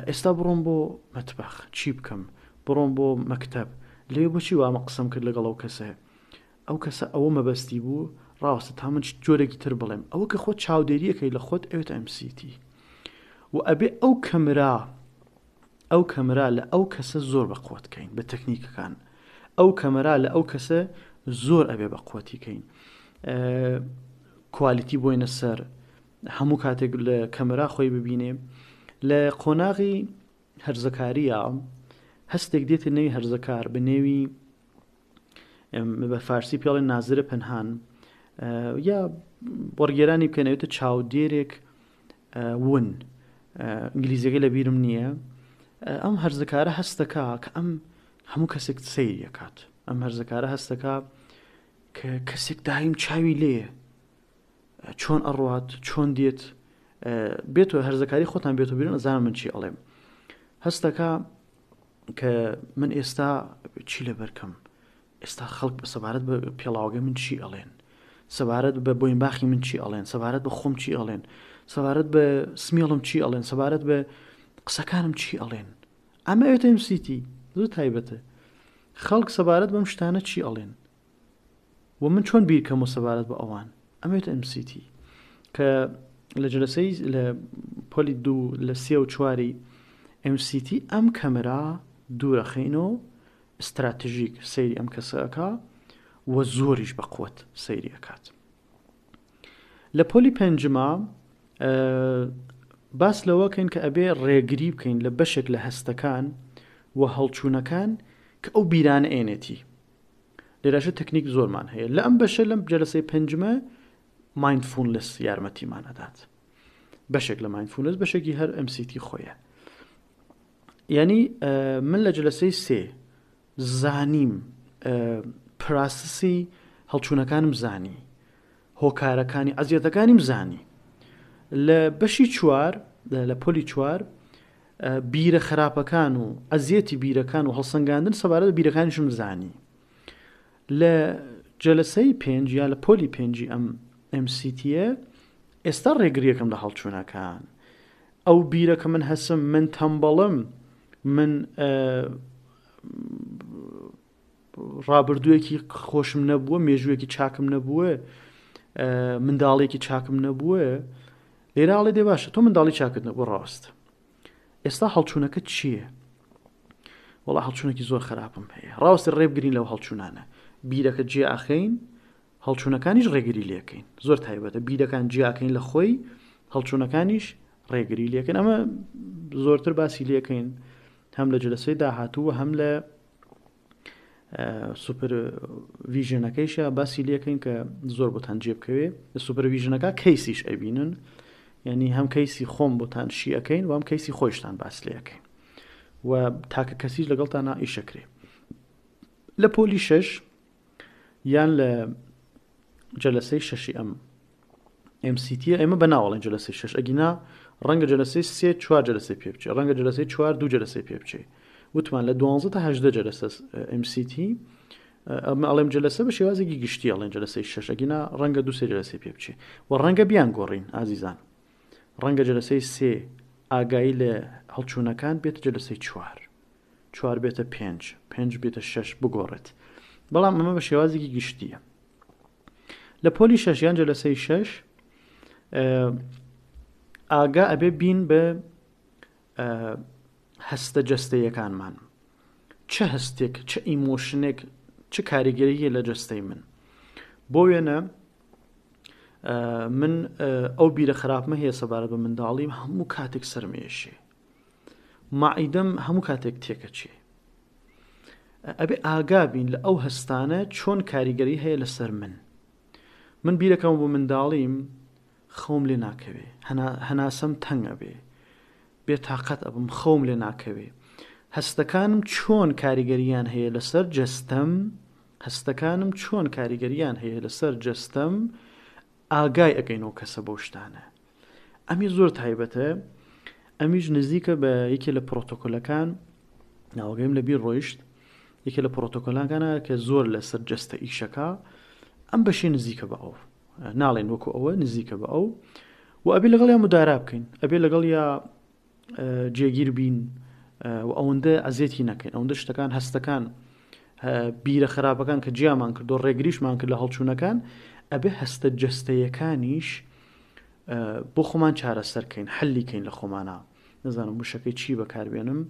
ئێستا بڕۆم بۆ مەتبەخ چی بکەم، بڕۆم بۆ مەکتەب، لێ بۆچی وامە قسەم کرد لەگەڵ ئەو کەسە، ئەو کەسە ئەوە مەبەستی بوو ڕاستە تا من جۆرێکی تر بڵێم، ئەوە کە خۆت چاودێریەکەی لە خۆت ئەوێت MCT و ئەبێ ئەو کەمرا لە ئەو کەسە زۆر بە قوتکەین بە تەکنیکەکان، ئەو کەمەرا لە ئەو کەسە زۆر ئەبێ بە قوتیکەین، کوالیتی بۆینە سەر هەموو کاتێک لە کەمەرا خۆی ببینێ. لە قۆناغی هەرزەکاریە هەستێک دێتە نێوی هەرزەکار بە نێوی بە فارسی پێڵێن نازرە پەنهان، یا وەرگێرانی بکەنەوێتە چاودێرێک ون، ئینگلیزیەکەی لە بیرم نییە. ئەم هەرزەکارە هەستەکە کە ئەم هەموو کەسێک سەیریەکات، ئەم هەرزەکارە هەستەکە کە کەسێک دایم چاوی لێ چۆن ئەڕوات چۆن دێت بێتەوە هەرزەکاری خۆتان بێتەوە بیرن ئەزانم من چی ئەڵێم. هەستەکە کە من ئێستا چی لەبەرکەم، ئێستا خەڵک سەبارەت بە پێڵاوگە من چی ئەڵێن، سەبارەت بە بۆینباخی من چی ئەڵێن، سەبارەت بە خۆم چی ئەڵێن، سەبارەت بە سمێڵم چی ئەڵێن، سەبارەت بە قسەکانم چی ئەڵێن. ئەمە ئەوێتە MCT زۆر تایبەتە، خەڵک سەبارەت بەم شتانە چی ئەڵێن و من چۆن بیرکەم و سەبارەت بە ئەوان، ئەمێتە MCT کە لە جلسەی لە پۆلی 2 لە 3 و 4 MCT ئەم کەمەرا دوورەخەین و استراتیژیک سەیری ئەم کەسەکە و زۆریش بە قوت سەیری ئەکات. لە پۆلی 5 باس لەوەکەین کە ئەبێ ڕێگری بکەین لە بەشێک لە هەستەکان و هەڵچوونەکان کە ئەو بیرانە ئێنێتی. لێراشە تەکنیک زۆرمان هەیە لە ئەم بەشە لەم جلسەی 5 مایندفولنس یارمەتیمان ئەدات، بەشێک لە مایندفولنس بەشێکی هەر MCT خۆیە. یعنی من لە جلسەی 3 زانیم پراسسی هەڵچوونەکانم زانی، هۆکارەکانی ئەزیەتەکانیم زانی. لە بەشی 4 لە پۆلی 4 بیرە خراپەکان و ئەزیەتی بیرەکان و هەڵسەنگاندن سەبارەت بە بیرەکانیشم زانی. لە جلسەی 5 یا لە پۆلی 5 ئەم MCTە ئێستا ڕێگریەکەم لە هەڵچوونەکان، ئەو بیرەکە من هەسم، من تەمبەڵم، من ڕابردوویەکی خۆشم نەبووە، مێژوویەکی چاکم نەبووە، منداڵێکی چاکم نەبووە، لێراڵێ دێ باشە تۆ منداڵی چاکت نەبووە ڕاست، ئێستا هەڵچوونەکە چییە؟ وەڵا هەڵچوونێکی زۆر خراپم هەیە، ڕاستی ڕێبگرین لەو هەڵچوونانە، بیرەکە جێ ئاخەین، هەڵچوونەکانیش ڕێگری لێکەین، زۆر تایبەتە بیرەکان جیاکەین لە خۆی، هەڵچوونەکانیش ڕێگری لێکەین. ئەمە زۆرتر باسی لێکەین هەم لە جلسەی داهاتووە هەم لە سوپەرویژنەکەیشە باسی لێکەین کە زۆر بۆتان جێبکەوێ. لە سوپەرویژنەکە کەیسیش ئەبینن، یعنی هەم کەیسی خۆم بۆتان شیەکەین و هەم کەیسی خۆشتان باس لێەکەین و تاکە کەسیش لەگەڵتان ئیشەکرێ. لە پۆلی 6 یان لە جلسەی 6 ئەم MCT ئێمە بەناوەڵێن جلسەی 6 ئەگینا ڕەنگە جلسەی 3-4 جلسەی پێ بچێ، ڕەنگە جلسەی 4-2 جلسەی پێ بچێ، وتمان لە 12 تا 18 جلسە MCT ئەمە ئەڵێم جلسە بە شێوازێکی گشتی ئەڵێن جلسەی 6 ئەگینا ڕەنگە 2-3 جلسەی پێ بچێ و ڕەنگە بیان گۆڕین ئازیزان، ڕەنگە جلسەی 3 ئاگایی لە هەڵچوونەکان بێتە جلسەی 4 بێتە 5 بێتە 6 بگۆڕێت، بەڵام ئەمە بە شێوازێکی گشتیە. لە پۆلی 6 یان جلسەی 6 ئاگا ئەبێ بین بە هەستە جەستەیەکانمان، چه هەستێک چه ئیمۆشنێک چه کاریگەریە لە جەستەی من، بۆ وێنە من ئەو بیرە خراپمە هەیە سەبارەت بە منداڵیم هەموو کاتێک سەرمێشێ، ماعیدەم هەموو کاتێک تێکەچێ، ئەبێ ئاگا بین لە ئەو هەستانە چۆن کاریگەری هەیە لەسەر من بیرەکەم بۆ منداڵیم خەوم لێ ناکەوێ، هەناسەم تەنگە بێ، بێتاقەت ئەبم خەوم لێ ناکەوێ، هەستەکانم چۆن کاریگەریان هەیە لەسەر جەستەم، هەستەکانم چۆن کاریگەریان هەیە لەسەر جەستەم ئاگای ئەگەینەوە کەسە بۆ شتانە. ئەمی زۆر تایبەتە، ئەمیش نزیکە بە یەکێ لە پرۆتۆکۆلەکان ناوەگەیم لەبیر ڕۆیشت، یەکێ لە پرۆتۆکۆلەکانە کە زۆر لەسەر جەستە ئیشەکە، ئەم بەشی نزیکە بە ئەو، ناڵێن وەکو ئەوە نزیکە بە ئەو، و ئەبێ لەگەڵ یا مدارا بکەین، ئەبێ لەگەڵ یا جێگیر بین و ئەوەندە ئەزێتی نەکەین، ئەوەندە شتەکان هەستەکان بیرە خراپەکان کە جیامان کردو ڕێگریشمان کرد لە هەڵچوونەکان، ئەبێ هەستە جەستەیەکانیش بۆ خۆمان چارەسەرکەین، حەلیکەین لە خۆمانە. نەزانم وشەکەی چی بەکاربێنم،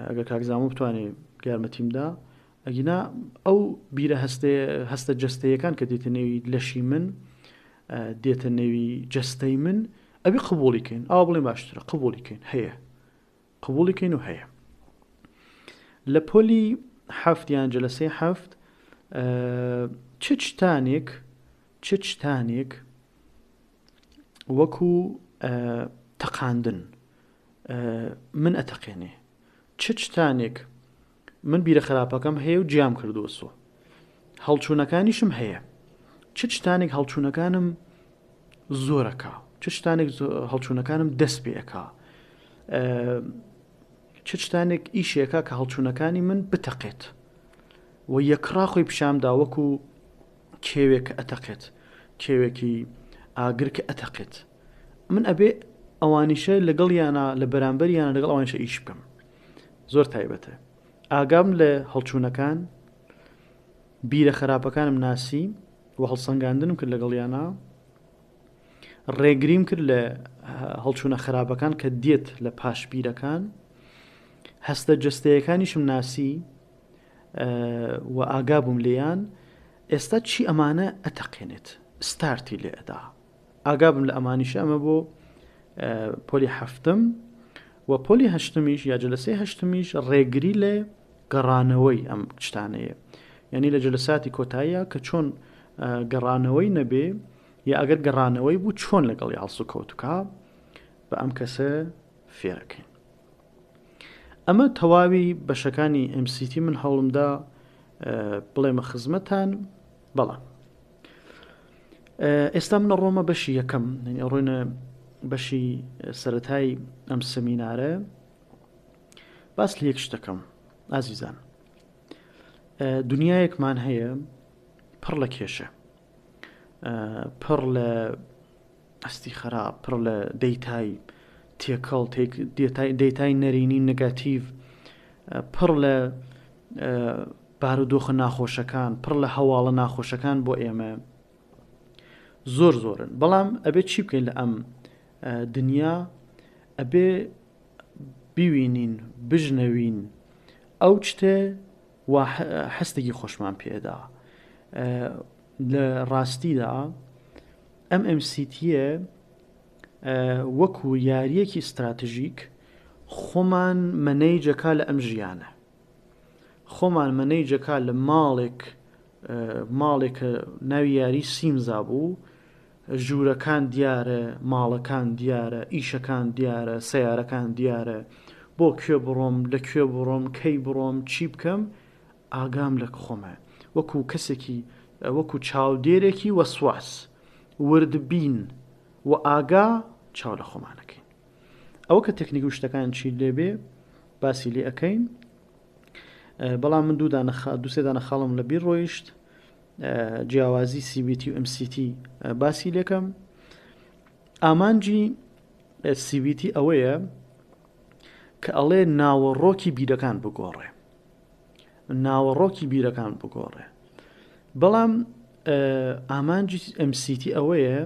ئەگەر کاکزانمە بتوانێت یارمەتیمدا، ئەگینا ئەو بیرە هەستە جەستەیەکان کە دێتە نێوی لەشی من، دێتە نێوی جەستەی من، ئەبێ قبوڵیکەین، ئاوا بڵێن باشترە قبوڵیکەین، هەیە قبوڵیکەین و هەیە. لە پۆلی 7 یان جەلسەی 7 چ شتانێک وەکو تەقاندن من ئەتەقێنێ، چ شتانێک من بیرە خراپەکەم هەیە و جیام کردووەسۆ، هەڵچوونەکانیشم هەیە، چ شتانێک هەڵچوونەکانم زۆرەکە، چ شتانێک هەڵچوونەکانم دەست پێەکە، چ شتانێک ئیشێکە کە هەڵچوونەکانی من بتەقێت و یەکڕا خۆی پیشامدا وەکو کێوێک ئەتەقێت، کێوێکی ئاگر کە ئەتەقێت، من ئەبێ ئەوانیشە لەگەڵ یانە لە بەرامبەر یانە لەگەڵ ئەوانیشە ئیش بکەم. زۆر تایبەتە ئاگام لە هەڵچوونەکان، بیرە خراپەکانم ناسی و هەڵسەنگاندنم کرد لەگەڵ یانە، ڕێگریم کرد لە هەڵچوونە خراپەکان کە دێت لە پاش بیرەکان، هەستە جەستەیەکانیشم ناسی و ئاگابووم لێیان، ئێستا چی ئەمانە ئەتەقێنێت، ستارتی لێ ئەدا، ئاگابم لە ئەمانیشە. ئەمە بۆ پۆلی 7م و پۆلی 8میش یا جلسەی 8میش ڕێگری لێ گەڕانەوەی ئەم شتانەیە، یعنی لە جلساتی کۆتاییە کە چۆن گەڕانەوەی نەبێ، یا ئەگەر گەڕانەوەی بوو چۆن لەگەڵ هەڵسو کەوتوکە بە ئەم کەسە فێرەکەین. ئەمە تەواوی بەشەکانی MCT من هەوڵمدا بڵێمە خزمەتان. بەڵام ئێستا منە ڕۆمە بەشی یەکەم، ڕۆینە بەشی سەرەتایی ئەم سەمینارە. باس لە یەک شتەکەم ئازیزان، دنیایەکمان هەیە پڕ لە کێشە، پڕ لە ئەستی خراپ، پڕ لە دەیتای تێکەڵ، دەیتای نەرینی نەگاتیڤ، پڕ لە بارودۆخە ناخۆشەکان، پڕ لە هەواڵە ناخۆشەکان بۆ ئێمە زۆر زۆرن. بەڵام ئەبێ چی بکەین لە ئەم دنیا؟ ئەبێ بیوینین، بژنەوین ئەو شتێ هەستێکی خۆشمان پێدا. لە ڕاستیدا ئەم MCTە وەکو یاریەکی استراتژیک خۆمان مەنەیجەکە لە ئەم ژیانە، خۆمان مەنەیجەکە لە ماڵێکە ناوی یاری سیمزا بوو، ژوورەکان دیارە، ماڵەکان دیارە، ئیشەکان دیارە، سەیارەکان دیارە، بۆ کوێ بڕۆم، لەکوێ بڕۆم، کەی بڕۆم، چی بکەم، ئاگام لە خۆمە، وەکو کەسێکی، وەکو چاودێرێکی وەسواس وردبین و ئاگا چاو لە خۆمانەکەین. ئەوە کە تەکنیک و شتەکان چی لێبێ باسی لێ ئەەکەین. بەڵام من دووسێ دانە خاڵم لە بیر ڕۆیشت، جیاوازی CBT و MCT باسی لێکەم. ئامانجی CBT ئەوەیە کە ئەڵێ ناوەڕۆکی بیرەکان بگۆڕێ، ناوەڕۆکی بیرەکان بگۆڕێ. بەڵام ئامانجی MCT ئەوەیە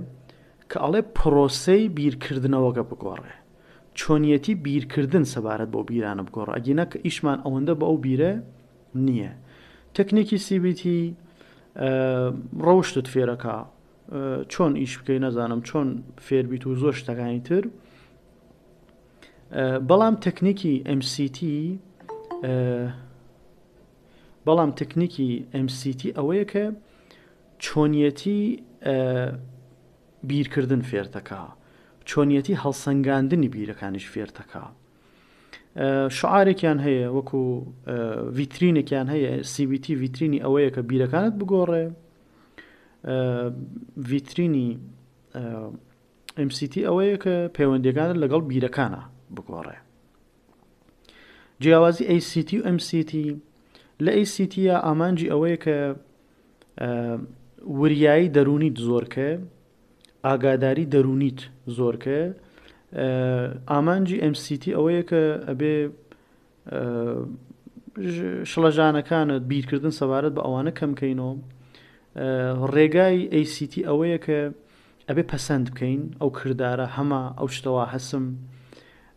کە ئەڵێ پرۆسەی بیرکردنەوەگە بگۆڕێ، چۆنیەتی بیرکردن سەبارەت بۆ بیرانە بگۆڕێ. ئەگەنە کە ئیشمان ئەوەندە بە ئەو بیرە نییە. تەکنیکی CBT ڕەوشتت فێرەکە، چۆن ئیش بکەی نەزانم، چۆن فێربیت و زۆر شتەکانی تر. بەڵام تەکنیکی MCT ئەوەیە کە چۆنیەتی بیرکردن فێرتەکە، چۆنیەتی هەڵسەنگاندنی بیرەکانیش فێرتەکە. شعارێکیان هەیە وەکو ڤیترینێکیان هەیە CBT ڤیترینی ئەوەیە کە بیرەکانت بگۆڕێ، ڤیترینی MCT ئەوەیە کە پەیوەندیەکانت لەگەڵ بیرەکانە بگۆڕێ. جیاوازی ACT و MCT لە ACT ئامانجی ئەوەیە کە وریایی دەرونیت زۆرکە، ئاگاداری دەرونیت زۆرکە. ئامانجی MCT ئەوەیە کە ئەبێ شڵەژانەکانت بیرکردن سەبارەت بە ئەوانە کەمکەینەوە. ڕێگای ACT ئەوەیە کە ئەبێ پەسەند بکەین ئەو کردارە هەما ئەو شتەوە هەسم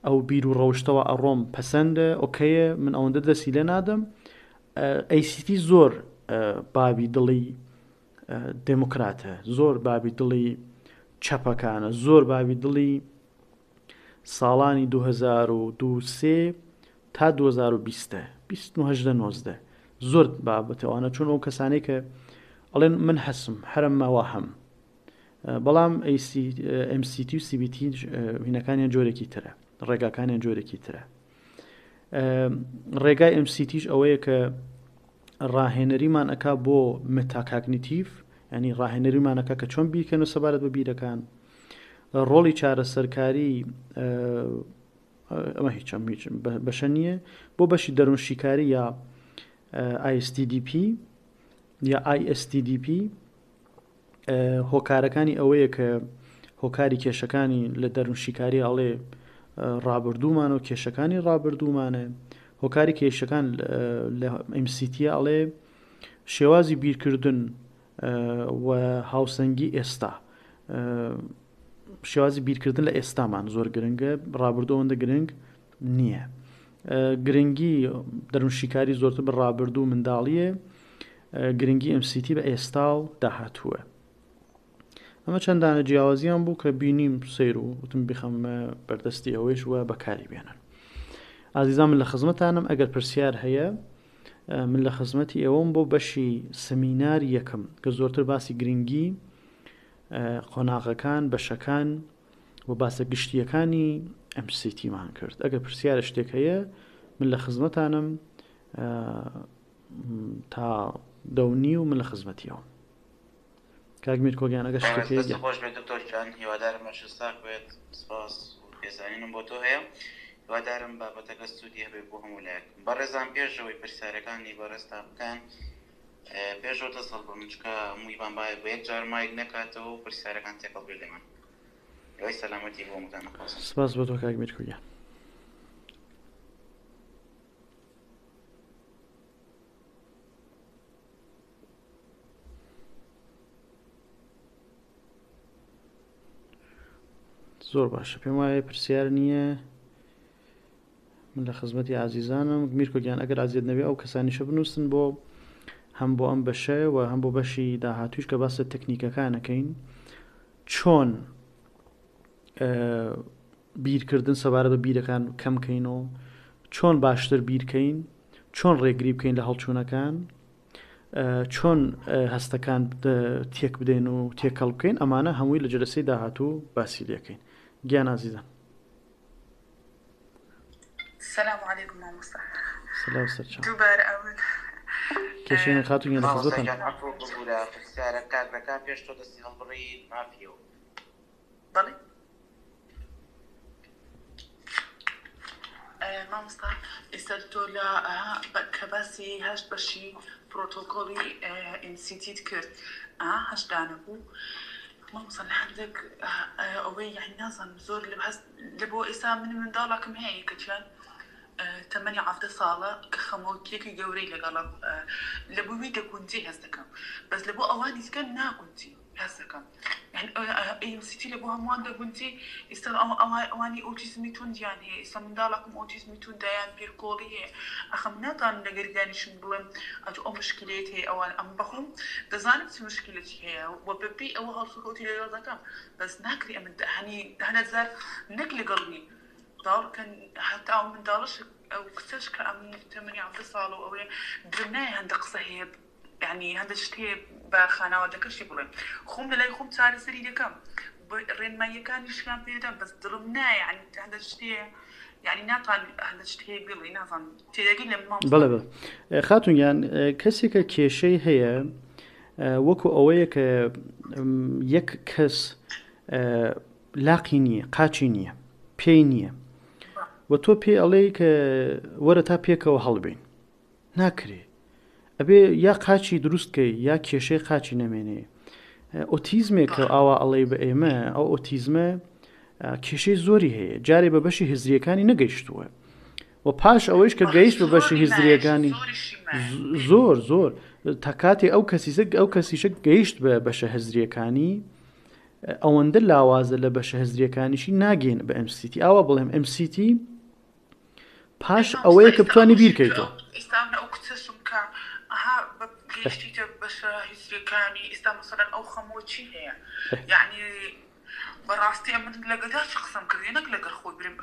ئەو بیر و ڕەوشتەوە ئەڕۆم پەسەندە ئۆکەیە من ئەوەندە دەستی لێ نادەم. ACT زۆر بابی دڵی دموکراتە، زۆر بابی دڵی چەپەکانە، زۆر بابی دڵی ساڵانی 2023 تا 2020 زۆر بابەتەوانە چون ئەو کەسانەی کە ئەڵێن من حەسم حرم ماوە هەم، بەڵام MCT و CBT هینەکانیان جۆرێکی ترە، ڕێگاکانیان جۆرێکی ترە. ڕێگای MCTش ئەوەیە کە ڕاهێنەریمان ئەکا بۆ مێتاکاگنیتیڤ، ینی ڕاهێنەریمانەکە کە چۆن بیرکەن و سەبارەت بە بیرەکان. ڕۆڵی چارەسەرکاری ئەمە هیچ بەشە نییە. بۆ بەشی دەروونشیکاری یا ISTDP یا ISTDP هۆکارەکانی ئەوەیە کە هۆکاری کێشەکانی لە دەروونشیکاری ئەڵێ ڕابردوومان و کێشەکانی ڕابردوومانە. هۆکاری کێشەکان لە MCT ئەڵێ شێوازی بیرکردن و هاوسەنگی ئێستا، شێوازی بیرکردن لە ئێستامان زۆر گرنگە، ڕابردوو ئەوەندە گرنگ نییە. گرنگی دەروونشیکاری زۆرتر بە ڕابردوو منداڵیە، گرنگی MCT بە ئێستا و داهاتووە. ئەمە چەندانە جیاوازیان بوو کە بینیم سیر و وتم بخەمە بەردەستی ئەوەیش وە بەکاری بێنن. ئازیزان من لە خزمەتانم، ئەگەر پرسیار هەیە من لە خزمەتی ئێوەم بۆ بەشی سەمینار یەکەم کە زۆرتر باسی گرنگی قۆناغەکان بەشەکان و باسە گشتیەکانی MCTمان کرد. ئەگەر پرسیارە شتێک هەیە من لە خزمەتانم تا دەونی و من لە خزمەتیەوە. کاگمیر کۆگیان ئەگەر شتێکی خۆش بێت دکتۆر هیوادارم مەشستاک بێت. سپاس و خێزانینم بۆ تۆ هەیە. هیوادارم بابەتەکە سوودی هەبێت بۆ هەموو لایەک. بەڕێزان پێشەوەی پرسیارەکانی بەڕێستا بکەن پێشەوە دەسەڵ بم چکە هەموویمان باید بە یەک جار مایک نەکاتەوە و پرسیارەکان تێکەڵ بێت لێمان. ئەوەی سەلامەتی بۆ هەمووتان نەخوازم. سپاس بۆ تۆ کاگمیر کۆگیان. زۆر باشە، پێم وایە پرسیار نییە. من لە خزمەتی عزیزانم. میرکۆگیان ئەگەر ئازیێت نەبێ ئەو کەسانیشە بنووسن بۆ هەم بۆ ئەم بەشە و هەم بۆ بەشی داهاتووش کە باسە تەکنیکەکانەکەین، چۆن بیرکردن سەبارەت بە بیرەکان کەمکەینەوە، چۆن باشتر بیرکەین، چۆن ڕێگری بکەین لە هەڵچوونەکان، چۆن هەستەکان تێک بدەین و تێکەڵ بکەین. ئەمانە هەمووی لە جلسەی داهاتوو باسی لێکەین. گیان ئازیزان. السلام عليكم مامۆستا. سلام سەرچاو. دووبارە ئەوەن کێشێنە خاتونیان لە خزمەتتان. پرسیارە کارەکان پێش تۆ دەستی هەڵبڕی مافیەوە. بەڵێ مامۆستا ئێستا تۆ لە کە باسی هەشت بەشی پرۆتۆکۆڵی MCTت کرد هەشتانە بوو. مامۆستا لە هەندێک ئەوەی یعنی نازانم زۆر لە بۆ ئێستا من منداڵەکەم هەیە کە چیان تەمەنی 17 ساڵە کە خەمۆکیەکی گەورەی لەگەڵ لە بۆوی دەگونجی هەست دەکەم، بەس لە بۆ ئەوانی دیکە ناگونجی هەست دەکەم. MCT لە بۆ هەمووان دەگونجی. ئێستا ئەوانی ئۆتیزمی توندیان هەیە، ئێستا منداڵەکەم ئۆتیزمی توندایان پێرکۆڵی هەیە. ئەخەم ناتوانم لەگەریدانیشم بڵێم ئەو مشکلێت هەیە ئەوان ئەم بەخۆم دەزانم چ مشکلێتی هەیە و بەپێی ئەوە هەڵسوکەوتی لەگەڵ دەکەم، بەس ناکری ئەمە هەنی هەنەزار نەک لەگەڵنی داڵکەن هەتا ئەو منداڵش ئەو کچەش کە ئەم تەمەنی 17 ساڵ و ئەوەیە درم نایە هەندە قسە هەیە، یعنی هەندە شت هەیە بە خاناوادەکەشی بڵێم خۆم لەلای خۆم چارەسەری دەکەم، ڕێنماییەکانیشیان پێ دەدەم، بەس دڵم نایە یعنی هەندە شت هەیە يعني ناتوان هذا شيء بيقول ناتوان تيجي لما بەڵێ بڵێ خاتونیان کەسێکە کێشەی هەیە وەکو ئەوەیە کە یەک کەس لاقی نییە قاچی نییە پێی نییە و تۆ پێ ئەڵێ کە وەرە تا پێکەوە هەڵبین ناکرێ ئەبێ یا قاچی دروستکەی یا کێشەی قاچی نەمێنێ ئۆتیزمێک کە ئاوا ئەڵێ بە ئێمە ئەو ئۆتیزمە کێشەی زۆری هەیە جارێ بە بەشی هزریەکانی نەگەیشتووە و پاش ئەوەیش کە گەیشت بە بەشی هزریەکانی زۆر تا کاتێ ئەو کەسیشە گەیشت بە بەشە هزریەکانی ئەوەندە لاوازە لە بەشە هزریەکانیشی ناگەین بە MCT ئاوا بڵێم MCT پاش ئەوەیە کە بتوانانی بیرکەیتەوە گەشتیتە بەشە هیزریەکانی ئێستا مەسەڵەن ئەو خەمۆچی هەیە یعنی بەڕاستی من لەگەداش قسەم کردی نەک لەگەر خۆی برم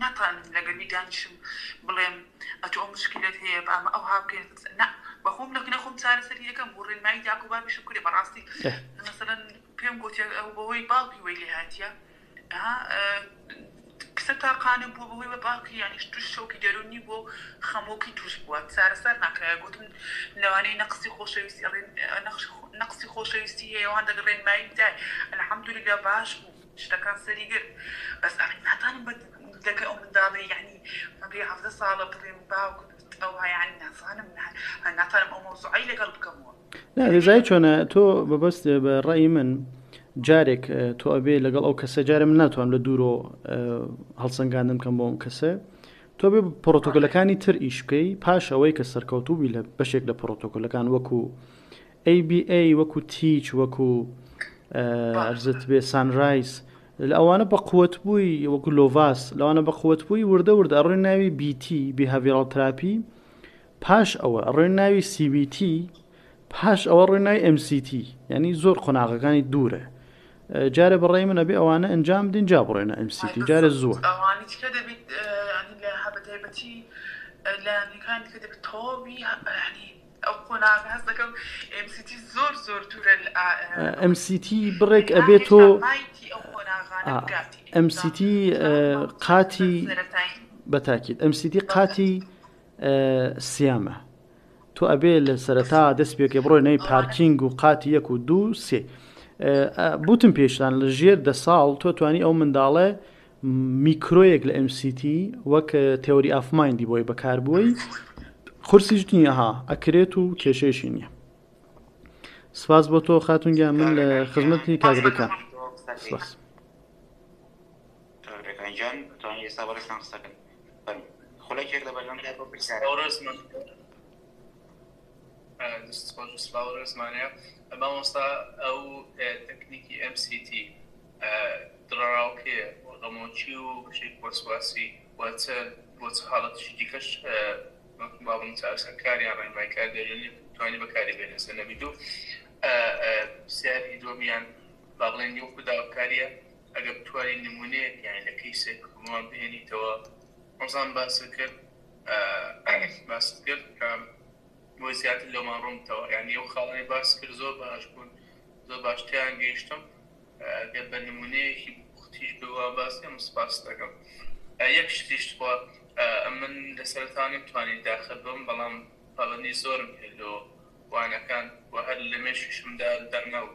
ناتوانم لەگەری دانیشم بڵێم ئەتۆ ئەو مشکلت هەیە ئەمە ئەو هاوکەین نا بەخۆم لەکنە خۆم چارەسەری یەکەم بۆ ڕێنمایی داکو بابیشم کردی بەڕاستی مەسەڵەن پێم گوتی ئەو بەوەی باوکی وەی لێ هاتیە کسە تاقانە بوو بەهۆی بە باوکی یعنی توش شەوکی دەرونی بۆ خەمۆکی توش بووە چارەسەر ناکرایە گوتم لەوانەی نەقسی خۆشەویستی نەقسی خۆشەویستی هەیەوان دەگە ڕێنمایی بدای ئەلحەمدولیلا باش بوو شتەکان سەری گرت بەس ناتوانم دەکە ئەو منداڵی یعنی مەبێ 17 ساڵە بڕێم باوک ئەوها یعنی ناتوانم ئەو مەوزوعی لەگەڵ بکەمەوە دەزای چۆنە تۆ بەبەست بە ڕێی من جارێک تۆ ئەبێ لەگەڵ ئەو کەسە جارە من ناتوانم لە دوورۆ هەڵسەنگاندن بکەم بۆ ئەم کەسە تۆ بێ پرۆتۆکۆلەکانی تر ئیش بکەی پاش ئەوەی کە سەرکەوتوبی لە بەشێک لە پرۆتۆکۆلەکان وەکو ABA وەکو تیچ وەکو ئەرزت بێ سانرایز لە ئەوانە بە قووەت بووی وەکو لۆڤاس لەوانە بە قووەت بووی وردە ئەڕۆی ناوی BT بیهاڤیرال تراپی پاش ئەوە ئەڕۆی ناوی CBT پاش ئەوە ڕۆی ناوی MCT یعنی زۆر قۆناغەکانی دوورە جارە بەڕێی منە بێ ئەوانە ئەنجام بدەین جا بڕێنە MCT جارە زووە ئەوانی کە دەبێت لە هەبەتایبەتی لە نیکانی کە دەبێت تۆبی ینی ئەو قۆناغە هەست دەکەم MCT زۆر دوورە MCT بڕێک ئەبێت تۆ MCT قاتی بەتاکید MCT قاتی سیامە تۆ ئەبێ لە سەرەتا دەست پێکە بڕۆی نەی پارکینگ و قاتی 1 و 2 3 بوتم پێشتان لە ژێر 10 ساڵ تۆ توانی ئەو منداڵە میکرۆیەک لە MCT وەک تێوری ئافمایندی بۆی بەکاربووی قورسیش نییەها ئەکرێت و کێشەیەشی نییە سپاس بۆ تۆ خاتونگیان من لە خزمەتی کاگرەکان مامۆستا ئەو تەکنیکی MCT دڕاوکێ غەمۆچی و بەشێک وەسواسی بۆ چ حاڵەتشی دیکەش بابم چارەسەرکاریان ڕێنمای کاردێژنی توانی بەکاری بێنە سەنەبی دوو پرسیاری دووەمیان با بڵێن وەکو داواکاریە ئەگەر بتوانین نمونەیەک یانی لە کەیسێک بۆمان بهێنیتەوە ئەمزان باس کرد کە بۆ زیاتر لەومان ڕوومتەوە یعنی ئەو خاڵانی باس کرد زۆر باش بوون زۆر باشتیان گەیشتم گەر بە نمونەیەکی وختیش بوا باسێ سپاس دەکەم یەک شتیش بووە من لە سەرەتانی بتوانین داخل بم بەڵام پابەندی زۆرم هەیە لە وانەکان و هەر لە مێشیشمدا دەرنەوە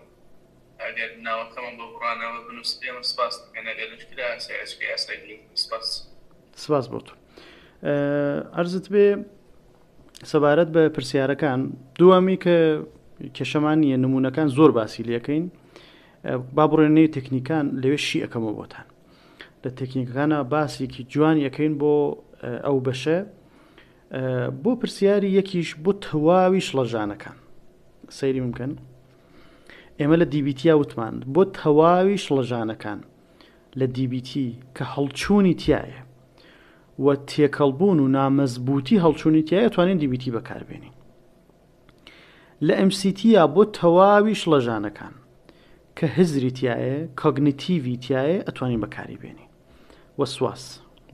ئەگەر ناوەکەمە بۆ بڕانەوە بنووسێمە سپاس دەکەن ئەگەر نشکرا ئاسایی سپاس بۆ تۆ عەرزت بێ سەبارەت بە پرسیارەکان دووەمی کە کێشەمان نیە نمونونەکان زۆر باسی لەکەین با بڕێنەی تەکنیکان لەوێ شی ئەەکەمەوە بۆتان لە تەکنیکەکانە باسێکی جوان یەکەین بۆ ئەو بەشە بۆ پرسیاری یەکیش بۆ تەواوی شڵەژانەکان سەیری ممکن ئێمە لە دیبیتی وتمان بۆ تەواوی شڵەژانەکان لە دیبیتی کە هەڵچوونی تایە و تێکەڵبوون و نامەزبوطی هەڵچوونی تایە توانین دیبیتی بەکاربێنین لە MCT بۆ تەواوی شڵەژانەکان کە هزری تایە کۆگنیتیڤی تایە ئەتوانین بەکاری بێنین وەسواس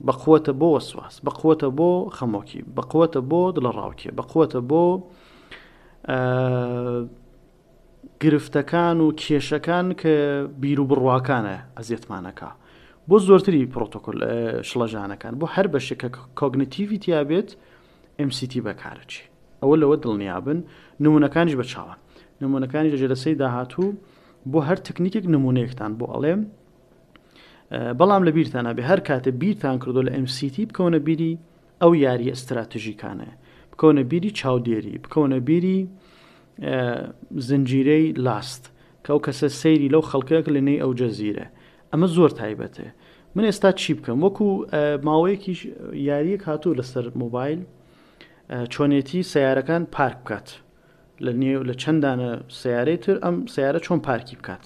بەقووەتە بۆ وەسواس بەقووەتە بۆ خەمۆکی بەقووەتە بۆ دڵەڕاوکێ بەقووەتە بۆ گرفتەکان و کێشەکان کە بیر و بڕواکانە ئەزیێتمانەکە بۆ زۆرتری پرۆتۆکۆل شڵەژانەکان بۆ هەر بەشێک کە کۆگنیتیڤیتیا بێت MCT بەکارەچی ئەوە لەوە دڵنیابن. نمونونەکانیش بە چاوان نمونونەکانی لە جلسەی داهاتوو بۆ هەر تکنیکێک نمونەیەکتان بۆ ئەڵێم بەڵام لە بیرتانە بێ هەر کاتە بیرتان کردو لە MCT بکەونە بیری ئەو یاریە ئەستراتژیکانە، بکەونە بیری چاودێری، بکەونە بیری زنجیرەی لاست کە ئەو کەسە سەیری لەو خەڵکەک لە نێی ئەو جەزیرە. ئەمە زۆر تایبەتە. من ئێستا چی بکەم وەکو ماوەیەکی یاریەک هاتوو لەسەر مۆبایل چۆنێتی سیارەکان پارک بکات لە چەندانە سیارەیتر ئەم سیارە چۆن پارکی بکات.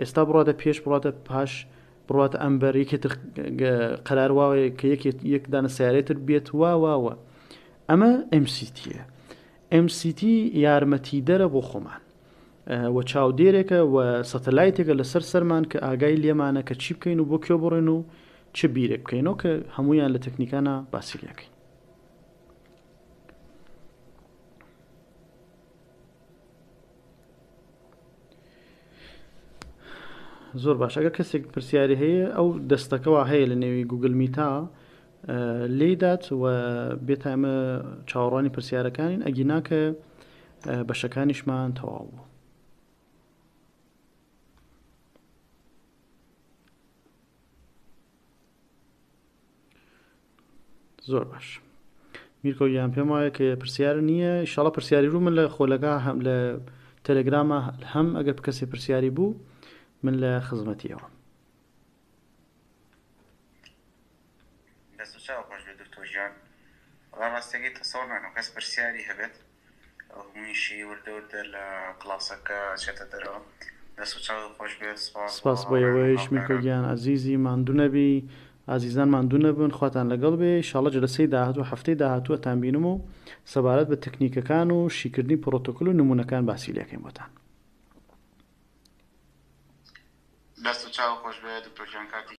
ئێستا بڕاتە پێش بڕاتە پاش بڕاتە ئەمبەر یەکێتر قەرارواوەیە کە یەکدانە سیارێتر بێت واوە. ئەمە MCTە. MCT یارمەتی دەرە بۆ خۆمان و چاودێرێکە و سەتەلایتێکە لەسەر سەرمان کە ئاگای لێمانە کە چی بکەین و بۆ کوێ بڕێن و چ بیرێک بکەینەوە کە هەمویان لە تەکنیکانە باسیلیەکەین. زۆر باش. ئەگەر کەسێک پرسیاری هەیە ئەو دەستەکەەوە هەیە لە نێوی گوگل میتا لێدات و بێت ئەمە چاوەڕوانی پرسیارەکانین ئەگیناکە بەشەکانیشمان تەواو بوو. زۆر باش. میرکۆیان پێم وایە کە پرسیار نییە. ئینشاڵڵا پرسیاری ڕوو من لە خۆلەکە هەم لە تەلەگرامە هەم ئەگەر کەسێ پرسیاری بوو من لە خزمەتیەوە. دەستوچاو خۆش بێ دکتۆر ژیان. وەڵام ڕاستەکەی تەسەوڕ ناکەم کەس پرسیاری هەبێت هەموویشی وردە لە کڵاسەکە چێتە دەرەوە. دەستوچاو خۆش بێت. سپاس بۆ ئەوەیش میرکۆگیان عەزیزی ماندوو نەبی ئازیزان ماندوو نەبن خواتان لەگەڵ بێ. ئینشاڵڵا جلسەی داهاتوو هەفتەی داهاتووەتان بینم و سەبارەت بە تەکنیکەکان و شیکردنی پرۆتۆکۆل و نمونونەکان باسی لەکەین بۆتان. دەستوچاو خۆش بێ دکتۆر ژیان کاتی